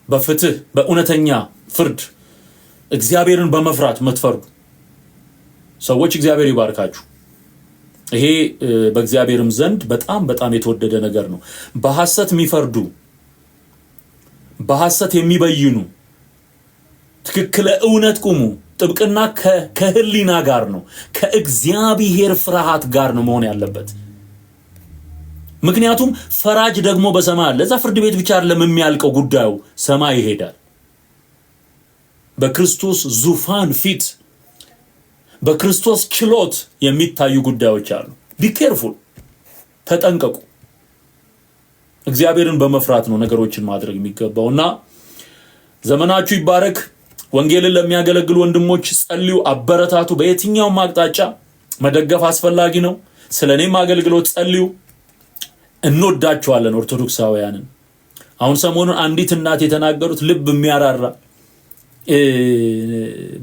በፍትህ በእውነተኛ ፍርድ እግዚአብሔርን በመፍራት የምትፈርዱ ሰዎች እግዚአብሔር ይባርካችሁ። ይሄ በእግዚአብሔርም ዘንድ በጣም በጣም የተወደደ ነገር ነው። በሐሰት የሚፈርዱ፣ በሐሰት የሚበይኑ ትክክለ እውነት ቁሙ። ጥብቅና ከህሊና ጋር ነው፣ ከእግዚአብሔር ፍርሃት ጋር ነው መሆን ያለበት። ምክንያቱም ፈራጅ ደግሞ በሰማይ አለ። እዛ ፍርድ ቤት ብቻ አይደለም የሚያልቀው ጉዳዩ፣ ሰማይ ይሄዳል። በክርስቶስ ዙፋን ፊት በክርስቶስ ችሎት የሚታዩ ጉዳዮች አሉ። ቢ ኬርፉል፣ ተጠንቀቁ። እግዚአብሔርን በመፍራት ነው ነገሮችን ማድረግ የሚገባውና ዘመናችሁ ይባረክ። ወንጌልን ለሚያገለግሉ ወንድሞች ጸልዩ፣ አበረታቱ። በየትኛውም አቅጣጫ መደገፍ አስፈላጊ ነው። ስለኔም አገልግሎት ጸልዩ። እንወዳቸዋለን ኦርቶዶክሳውያንን። አሁን ሰሞኑን አንዲት እናት የተናገሩት ልብ የሚያራራ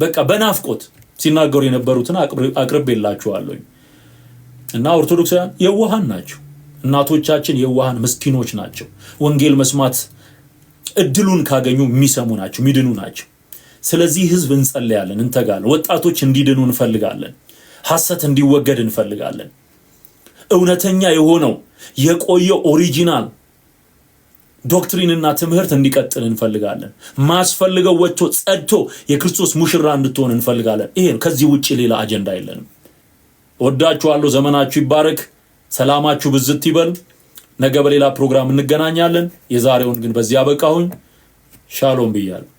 በቃ በናፍቆት ሲናገሩ የነበሩትን አቅርቤላችኋለሁ። እና ኦርቶዶክሳውያን የዋሃን ናቸው። እናቶቻችን የዋሃን ምስኪኖች ናቸው። ወንጌል መስማት እድሉን ካገኙ የሚሰሙ ናቸው፣ የሚድኑ ናቸው። ስለዚህ ህዝብ እንጸልያለን፣ እንተጋለን። ወጣቶች እንዲድኑ እንፈልጋለን። ሐሰት እንዲወገድ እንፈልጋለን። እውነተኛ የሆነው የቆየው ኦሪጂናል ዶክትሪንና ትምህርት እንዲቀጥል እንፈልጋለን። ማስፈልገው ወጥቶ ጸድቶ የክርስቶስ ሙሽራ እንድትሆን እንፈልጋለን። ይሄ ነው። ከዚህ ውጪ ሌላ አጀንዳ የለንም። ወዳችኋለሁ። ዘመናችሁ ይባረክ። ሰላማችሁ ብዝት ይበል። ነገ በሌላ ፕሮግራም እንገናኛለን። የዛሬውን ግን በዚህ አበቃሁኝ። ሻሎም ብያለሁ።